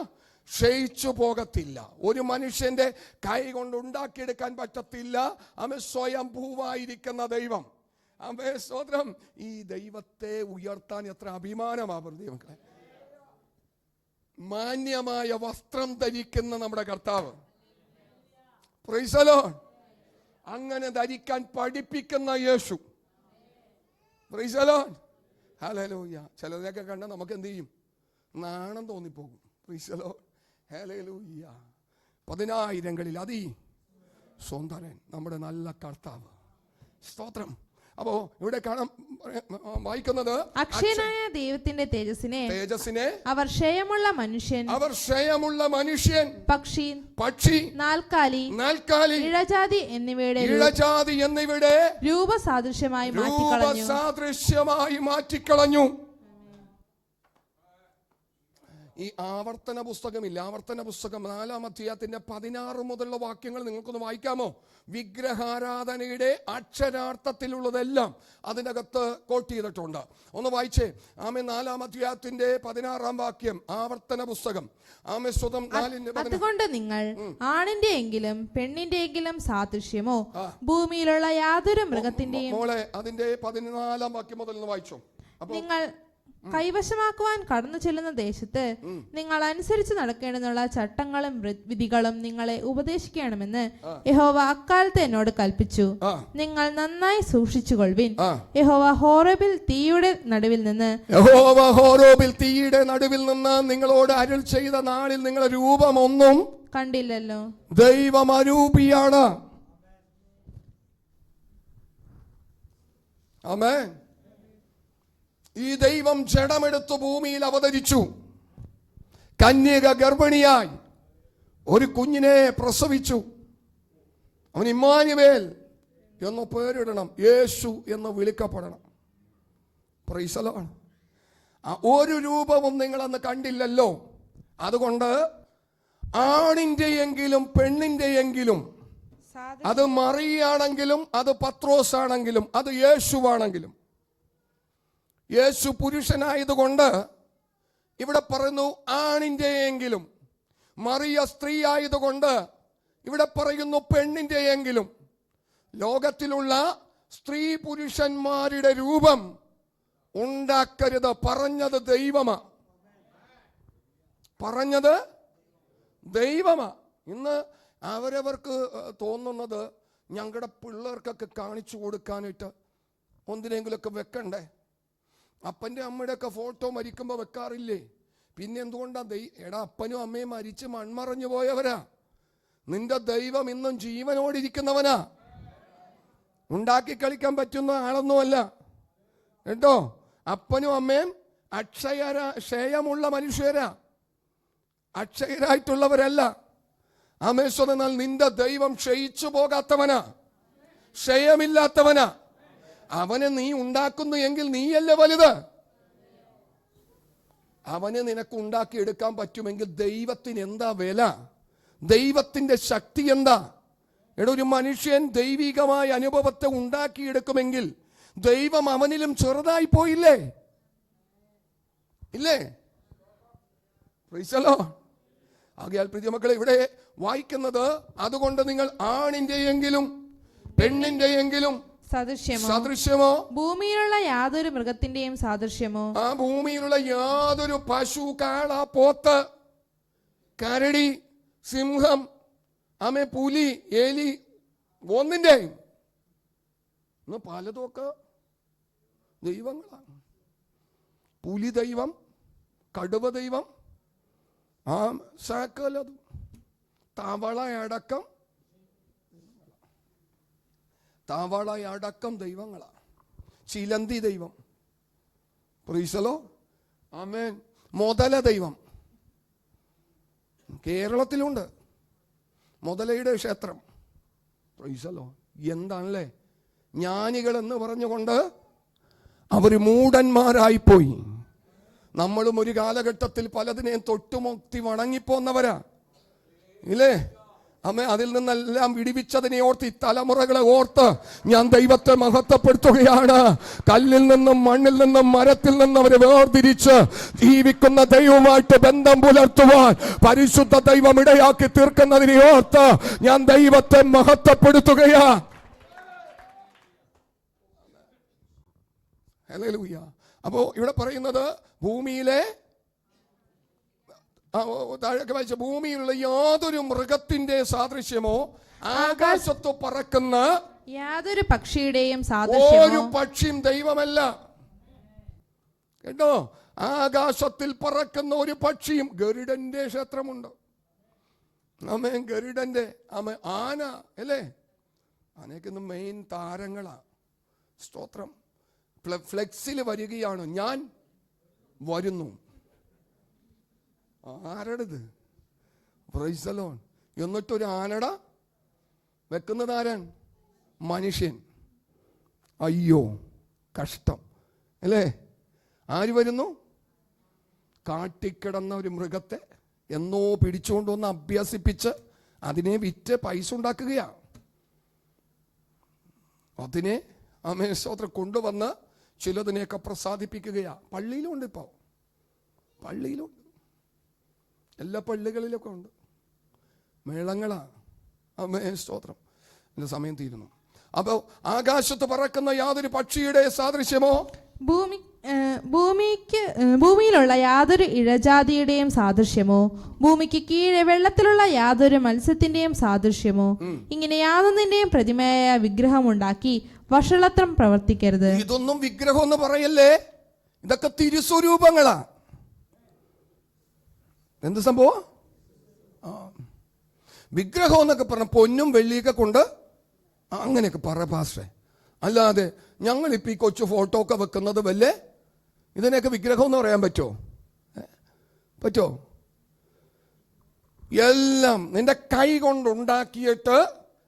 ക്ഷയിച്ചു പോകത്തില്ല. ഒരു മനുഷ്യന്റെ കൈ കൊണ്ട് ഉണ്ടാക്കിയെടുക്കാൻ പറ്റത്തില്ല. ആമേ സ്വയംഭൂവായിരിക്കുന്ന ദൈവം. ആമേ സ്തോത്രം. ഈ ദൈവത്തെ ഉയർത്താൻ എത്ര അഭിമാനമാണ് ദൈവങ്ങളെ. മാന്യമായ വസ്ത്രം ധരിക്കുന്ന നമ്മുടെ കർത്താവ്. Praise the lord. അങ്ങനെ ധരിക്കാൻ പഠിപ്പിക്കുന്ന യേശു. Praise the lord. ഹല്ലേലൂയ. ചിലതിനൊക്കെ കണ്ടാൽ നമുക്ക് എന്ത് ചെയ്യും? നാണം തോന്നിപ്പോകും. Price the lord. ഹല്ലേലൂയ. 10,000 അതി സ്വന്തരൻ നമ്മുടെ നല്ല കർത്താവ്. സ്തോത്രം. അപ്പോ ഇവിടെ കാണാം വായിക്കുന്നത്, അക്ഷയനായ ദൈവത്തിന്റെ തേജസ്സിനെ അവർ ക്ഷയമുള്ള മനുഷ്യൻ, പക്ഷി, നാൽക്കാലി, ഇഴജാതി എന്നിവയുടെ രൂപസാദൃശ്യമായി മാറ്റിക്കളഞ്ഞു. ഈ ആവർത്തന പുസ്തകമില്ല, ആവർത്തന പുസ്തകം 4-ാം അധ്യായത്തിന്റെ 16 മുതലുള്ള വാക്യങ്ങൾ നിങ്ങൾക്കൊന്ന് വായിക്കാമോ? വിഗ്രഹാരാധനയുടെ അക്ഷരാർത്ഥത്തിലുള്ളതെല്ലാം അതിനകത്ത് കോട്ട് ചെയ്തിട്ടുണ്ട്. ഒന്ന് വായിച്ചേ. ആമേ 4-ാം അധ്യായത്തിന്റെ 16-ാം വാക്യം, ആവർത്തന പുസ്തകം. ആമേ സ്വതം 4-ന്റെ 16. അതുകൊണ്ട് നിങ്ങൾ ആണിന്റെ എങ്കിലും പെണ്ണിന്റെ എങ്കിലും സാദൃശ്യമോ ഭൂമിയിലുള്ള യാതൊരു മൃഗത്തിന്റെയും. മോളെ അതിന്റെ 14-ാം വാക്യം മുതൽ ഒന്ന് വായിച്ചോ. നിങ്ങൾ കൈവശമാക്കുവാൻ കടന്നു ചെല്ലുന്ന ദേശത്ത് നിങ്ങൾ അനുസരിച്ച് നടക്കേണ്ടെന്നുള്ള ചട്ടങ്ങളും വിധികളും നിങ്ങളെ ഉപദേശിക്കണമെന്ന് യഹോവ അക്കാലത്ത് എന്നോട് കൽപ്പിച്ചു. നിങ്ങൾ നന്നായി സൂക്ഷിച്ചുകൊള്ളുവിൻ. യഹോവ ഹോറേബിൽ തീയുടെ നടുവിൽ നിന്ന് നിങ്ങളോട് അരുൾ ചെയ്ത നാളിൽ നിങ്ങളുടെ രൂപമൊന്നും കണ്ടില്ലല്ലോ. ദൈവം അരൂപിയാണ്. ആമേൻ. ഈ ദൈവം ജഡമെടുത്തു ഭൂമിയിൽ അവതരിച്ചു. കന്യക ഗർഭിണിയായി ഒരു കുഞ്ഞിനെ പ്രസവിച്ചു. അവൻ ഇമ്മാനുവേൽ എന്ന് പേരിടണം, യേശു എന്ന് വിളിക്കപ്പെടണം. Price the Lord. ഒരു രൂപവും നിങ്ങളന്ന് കണ്ടില്ലല്ലോ. അതുകൊണ്ട് ആണിന്റെയെങ്കിലും പെണ്ണിന്റെയെങ്കിലും, അത് മറിയാണെങ്കിലും അത് പത്രോസ് ആണെങ്കിലും അത് യേശുവാണെങ്കിലും, യേശു പുരുഷനായതുകൊണ്ട് ഇവിടെ പറയുന്നു ആണിന്റെയെങ്കിലും, മറിയ സ്ത്രീ ആയതുകൊണ്ട് ഇവിടെ പറയുന്നു പെണ്ണിന്റെയെങ്കിലും. ലോകത്തിലുള്ള സ്ത്രീ പുരുഷന്മാരുടെ രൂപം ഉണ്ടാക്കരുത്. പറഞ്ഞത് ദൈവമാ. പറഞ്ഞത് ദൈവമാ. ഇന്ന് അവരവർക്ക് തോന്നുന്നത് ഞങ്ങളുടെ പിള്ളേർക്കൊക്കെ കാണിച്ചു കൊടുക്കാനായിട്ട് ഒന്നിനെങ്കിലൊക്കെ വെക്കണ്ടേ. അപ്പൻ്റെ അമ്മയുടെയൊക്കെ ഫോട്ടോ മരിക്കുമ്പോൾ വെക്കാറില്ലേ? പിന്നെ എന്തുകൊണ്ടാണ്? എടാ, അപ്പനും അമ്മയും മരിച്ച് മൺമറഞ്ഞു പോയവരാ. നിന്റെ ദൈവം ഇന്നും ജീവനോടിരിക്കുന്നവനാ. ഉണ്ടാക്കി കളിക്കാൻ പറ്റുന്ന ആളൊന്നുമല്ല കേട്ടോ. അപ്പനും അമ്മയും ക്ഷയമുള്ള മനുഷ്യരാ, അക്ഷയരായിട്ടുള്ളവരല്ല. ആമേശ്വരനാൽ നിന്റെ ദൈവം ക്ഷയിച്ചു പോകാത്തവനാ, ക്ഷയമില്ലാത്തവനാ. അവനെ നീ ഉണ്ടാക്കുന്നു എങ്കിൽ നീയല്ലേ വലുത്. അവനെ നിനക്ക് ഉണ്ടാക്കിയെടുക്കാൻ പറ്റുമെങ്കിൽ ദൈവത്തിന് എന്താ വില? ദൈവത്തിന്റെ ശക്തി എന്താ? ഒരു മനുഷ്യൻ ദൈവികമായ അനുഭവത്തെ ഉണ്ടാക്കിയെടുക്കുമെങ്കിൽ ദൈവം അവനിലും ചെറുതായി പോയില്ലേ? ഇല്ലേ? പ്രൈസലോ. ആകയാൽ പ്രിയമക്കളെ, ഇവിടെ വായിക്കുന്നത്, അതുകൊണ്ട് നിങ്ങൾ ആണിന്റെയെങ്കിലും പെണ്ണിന്റെയെങ്കിലും സദൃശ്യമോ ഭൂമിയിലുള്ള യാതൊരു മൃഗത്തിന്റെയും സാദൃശ്യമോ, ആ ഭൂമിയിലുള്ള യാതൊരു പശു, കാള, പോത്ത്, കരടി, സിംഹം, പുലി, എലി, ഒന്നിന്റെയും പലതൊക്കെ ദൈവങ്ങളാണ്. പുലി ദൈവം, കടുവ ദൈവം, സകലതും, തവളയടക്കം ദൈവങ്ങളാണ്. ചിലന്തി ദൈവം, പ്രീസലോ, ആമേൻ. മുതല ദൈവം. കേരളത്തിലുണ്ട് മുതലയുടെ ക്ഷേത്രം. പ്രീസലോ. എന്താണല്ലേ ജ്ഞാനികൾ എന്ന് പറഞ്ഞുകൊണ്ട് അവര് മൂഢന്മാരായിപ്പോയി. നമ്മളും ഒരു കാലഘട്ടത്തിൽ പലതിനെയും തൊട്ടുമുക്തി വണങ്ങിപ്പോന്നവരാ, ഇല്ലേ? അതിൽ നിന്നെല്ലാം വിടിവിച്ചതിനെ ഓർത്ത്, ഈ തലമുറകളെ ഓർത്ത് ഞാൻ ദൈവത്തെ മഹത്വപ്പെടുത്തുകയാണ്. കല്ലിൽ നിന്നും മണ്ണിൽ നിന്നും മരത്തിൽ നിന്നും അവരെ വേർതിരിച്ച് ജീവിക്കുന്ന ദൈവമായിട്ട് ബന്ധം പുലർത്തുവാൻ പരിശുദ്ധ ദൈവം ഇടയാക്കി തീർക്കുന്നതിനെ ഓർത്ത് ഞാൻ ദൈവത്തെ മഹത്വപ്പെടുത്തുകയാ. ഹല്ലേലൂയ. അപ്പോ ഇവിടെ പറയുന്നത് ഭൂമിയിലെ താഴേക്ക് വായിച്ച, ഭൂമിയിലുള്ള യാതൊരു മൃഗത്തിന്റെ സാദൃശ്യമോ ആകാശത്ത് പറക്കുന്ന യാതൊരു പക്ഷിയുടെയും ഒരു പക്ഷിയും ദൈവമല്ല. കേട്ടോ? ആകാശത്തിൽ പറക്കുന്ന ഒരു പക്ഷിയും. ഗരുഡന്റെ ക്ഷേത്രമുണ്ട്. ആമേൻ. ഗരുഡന്റെ ആന, അല്ലേ? ആനയ്ക്കൊന്നും മെയിൻ താരങ്ങളാ. സ്തോത്രം. ഫ്ലെക്സിൽ വരികയാണ്, ഞാൻ വരുന്നു. ആരടത്? Praise the lord. എന്നിട്ടൊരു ആനട വെക്കുന്നത് ആരാൻ? മനുഷ്യൻ. അയ്യോ, കഷ്ടം, അല്ലേ? ആര് വരുന്നു? കാട്ടിക്കിടന്ന ഒരു മൃഗത്തെ എന്നോ പിടിച്ചുകൊണ്ടുവന്ന് അഭ്യസിപ്പിച്ച് അതിനെ വിറ്റ് പൈസ ഉണ്ടാക്കുകയാ. അതിനെ സ്തോത്രം കൊണ്ടുവന്ന് ചിലതിനെയൊക്കെ പ്രസാദിപ്പിക്കുകയാ. പള്ളിയിലുണ്ട്, ഇപ്പോൾ പള്ളിയിലുണ്ട്, എല്ലാ പള്ളികളിലൊക്കെ ഉണ്ട്. മേളങ്ങളാ. സ്തോത്രം. എൻ്റെ സമയം തീരുന്നു. അപ്പോൾ ആകാശത്ത് പറക്കുന്ന യാതൊരു പക്ഷിയുടെ സാദൃശ്യമോ, ഭൂമിയിലുള്ള യാതൊരു ഇഴജാതിയുടെയും സാദൃശ്യമോ, ഭൂമിക്ക് കീഴെ വെള്ളത്തിലുള്ള യാതൊരു മത്സ്യത്തിന്റെയും സാദൃശ്യമോ, ഇങ്ങനെ യാതൊന്നിന്റെയും പ്രതിമയായ വിഗ്രഹമുണ്ടാക്കി വഷളത്രം പ്രവർത്തിക്കരുത്. ഇതൊന്നും വിഗ്രഹം എന്ന് പറയല്ലേ, ഇതൊക്കെ തിരുസ്വരൂപങ്ങളാ. എന്ത് സംഭവം? വിഗ്രഹം എന്നൊക്കെ പറഞ്ഞ പൊന്നും വെള്ളിയൊക്കെ കൊണ്ട് അങ്ങനെയൊക്കെ പറ പാസ്റ്റേ. അല്ലാതെ ഞങ്ങളിപ്പോൾ ഈ കൊച്ചു ഫോട്ടോ ഒക്കെ വെക്കുന്നത് വല്ലേ ഇതിനെയൊക്കെ വിഗ്രഹം എന്ന് പറയാൻ പറ്റുമോ? പറ്റുമോ? എല്ലാം നിന്റെ കൈ കൊണ്ടുണ്ടാക്കിയിട്ട്,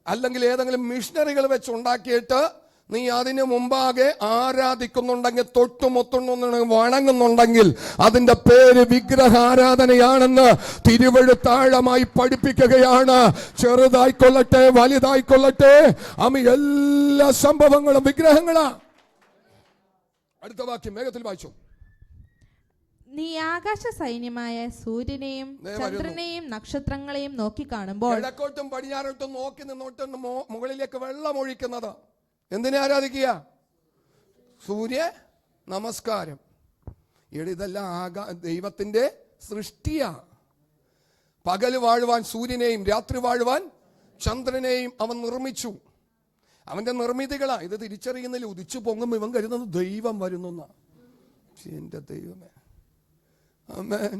അല്ലെങ്കിൽ ഏതെങ്കിലും മിഷനറികൾ വെച്ച് ഉണ്ടാക്കിയിട്ട് നീ അതിന് മുമ്പാകെ ആരാധിക്കുന്നുണ്ടെങ്കിൽ, തൊട്ടുമൊത്തുണ്ടെങ്കിൽ, വണങ്ങുന്നുണ്ടെങ്കിൽ അതിന്റെ പേര് വിഗ്രഹാരാധനയാണെന്ന് തിരുവെഴുത്താഴമായി പഠിപ്പിക്കുകയാണ്. ചെറുതായിക്കൊള്ളട്ടെ വലുതായിക്കൊള്ളട്ടെ, എല്ലാ സംഭവങ്ങളും വിഗ്രഹങ്ങളാ. അടുത്ത വാക്യം വേഗത്തിൽ വായിച്ചു. നീ ആകാശ സൈന്യമായ സൂര്യനെയും ചന്ദ്രനെയും നക്ഷത്രങ്ങളെയും നോക്കി കാണുമ്പോൾ, കിഴക്കോട്ടും പടിഞ്ഞാറോട്ടും നോക്കി നിന്നോട്ട് മുകളിലേക്ക് വെള്ളം ഒഴിക്കുന്നത് എന്തിനെ ആരാധിക്കുക? സൂര്യ നമസ്കാരം. ഇതെല്ലാം ദൈവത്തിന്റെ സൃഷ്ടിയാ. പകല് വാഴുവാൻ സൂര്യനെയും രാത്രി വാഴുവാൻ ചന്ദ്രനെയും അവൻ നിർമ്മിച്ചു. അവന്റെ നിർമ്മിതികളാ. ഇത് തിരിച്ചറിയുന്നില്ല. ഉദിച്ചു പൊങ്ങും ഇവൻ കരുതുന്നത് ദൈവം വരുന്നു. എന്റെ ദൈവമേ, ആമേൻ.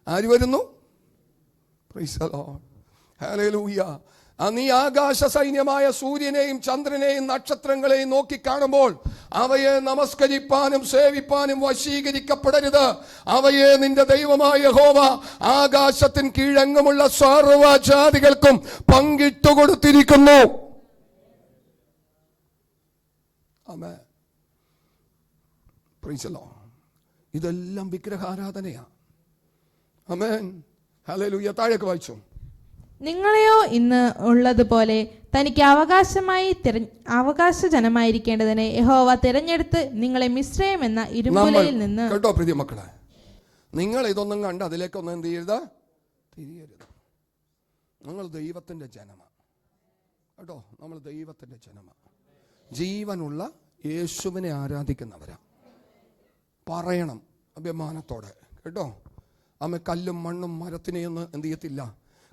ആര് വരുന്നു? Price the lord. ഹല്ലേലൂയ. നീ ആകാശ സൈന്യമായ സൂര്യനെയും ചന്ദ്രനെയും നക്ഷത്രങ്ങളെയും നോക്കി കാണുമ്പോൾ അവയെ നമസ്കരിപ്പാനും സേവിപ്പാനും വശീകരിക്കപ്പെടരുത്. അവയെ നിന്റെ ദൈവമായ യഹോവ ആകാശത്തിന് കീഴെങ്ങുമുള്ള സർവ്വജാതികൾക്കും പങ്കിട്ടു കൊടുത്തിരിക്കുന്നു. ആമേൻ. Praise the lord. ഇതെല്ലാം വിഗ്രഹാരാധനയാണ്. ആമേൻ. ഹല്ലേലൂയ. താഴേക്ക് വായിച്ചു. നിങ്ങളെയോ ഇന്ന് ഉള്ളതുപോലെ തനിക്ക് അവകാശ ജനമായിരിക്കേണ്ടതിന് യഹോവ തിരഞ്ഞെടുത്ത് നിങ്ങളെ മിസ്രയീം എന്ന ഇരുമ്പുലയിൽ നിന്ന്. കേട്ടോ പ്രിയ മക്കളെ, നിങ്ങൾ ഇതൊന്നും കണ്ട് അതിലേക്കൊന്നും എന്ത് ചെയ്യരുത്, തിരിയരുത്. നിങ്ങൾ ദൈവത്തിന്റെ ജനമാണ് കേട്ടോ. നമ്മൾ ദൈവത്തിന്റെ ജനമാണ്. ജീവനുള്ള യേശുവിനെ ആരാധിക്കുന്നവരാ. പറയണം അഭിമാനത്തോടെ കേട്ടോ. ആമേ കല്ലും മണ്ണും മരത്തിനെയൊന്നും എന്ത് ചെയ്യത്തില്ല.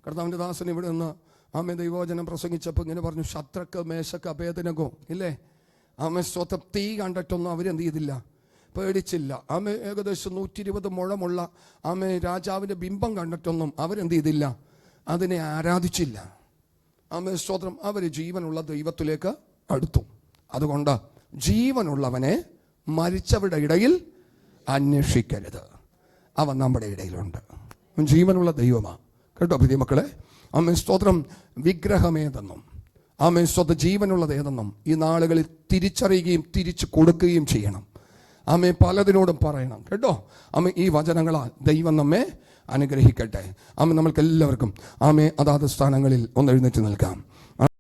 കർത്താവിൻ്റെ ദാസൻ ഇവിടെ നിന്ന് ആമേ ദൈവവചനം പ്രസംഗിച്ചപ്പോൾ ഇങ്ങനെ പറഞ്ഞു, ശദ്രക്ക് മേശക്ക് അബേദ്നെഗോ ഇല്ലേ, ആമേ സ്വന്തം തീ കണ്ടിട്ടൊന്നും അവരെന്ത് ചെയ്തില്ല, പേടിച്ചില്ല. ആമേ ഏകദേശം 120 മുഴമുള്ള ആമേ രാജാവിൻ്റെ ബിംബം കണ്ടിട്ടൊന്നും അവരെന്ത് ചെയ്തില്ല, അതിനെ ആരാധിച്ചില്ല. ആമേ സ്തോത്രം. അവർ ജീവനുള്ള ദൈവത്തിലേക്ക് അടുത്തു. അതുകൊണ്ട് ജീവനുള്ളവനെ മരിച്ചവരുടെ ഇടയിൽ അന്വേഷിക്കരുത്. അവൻ നമ്മുടെ ഇടയിലുണ്ട്. ജീവനുള്ള ദൈവമാണ് കേട്ടോ പ്രിയ മക്കളെ. ആമേൻ സ്തോത്രം. വിഗ്രഹമേതെന്നും ആമേൻ സ്തോത്രം ജീവനുള്ളത് ഏതെന്നും ഈ നാളുകളിൽ തിരിച്ചറിയുകയും തിരിച്ചു കൊടുക്കുകയും ചെയ്യണം. ആമേ പലതിനോടും പറയണം കേട്ടോ. ആമേ ഈ വചനങ്ങളാൽ ദൈവം നമ്മെ അനുഗ്രഹിക്കട്ടെ. ആമേ നമ്മൾക്ക് എല്ലാവർക്കും ആമേ അതാത് സ്ഥാനങ്ങളിൽ ഒന്ന് എഴുന്നേറ്റ് നിൽക്കാം.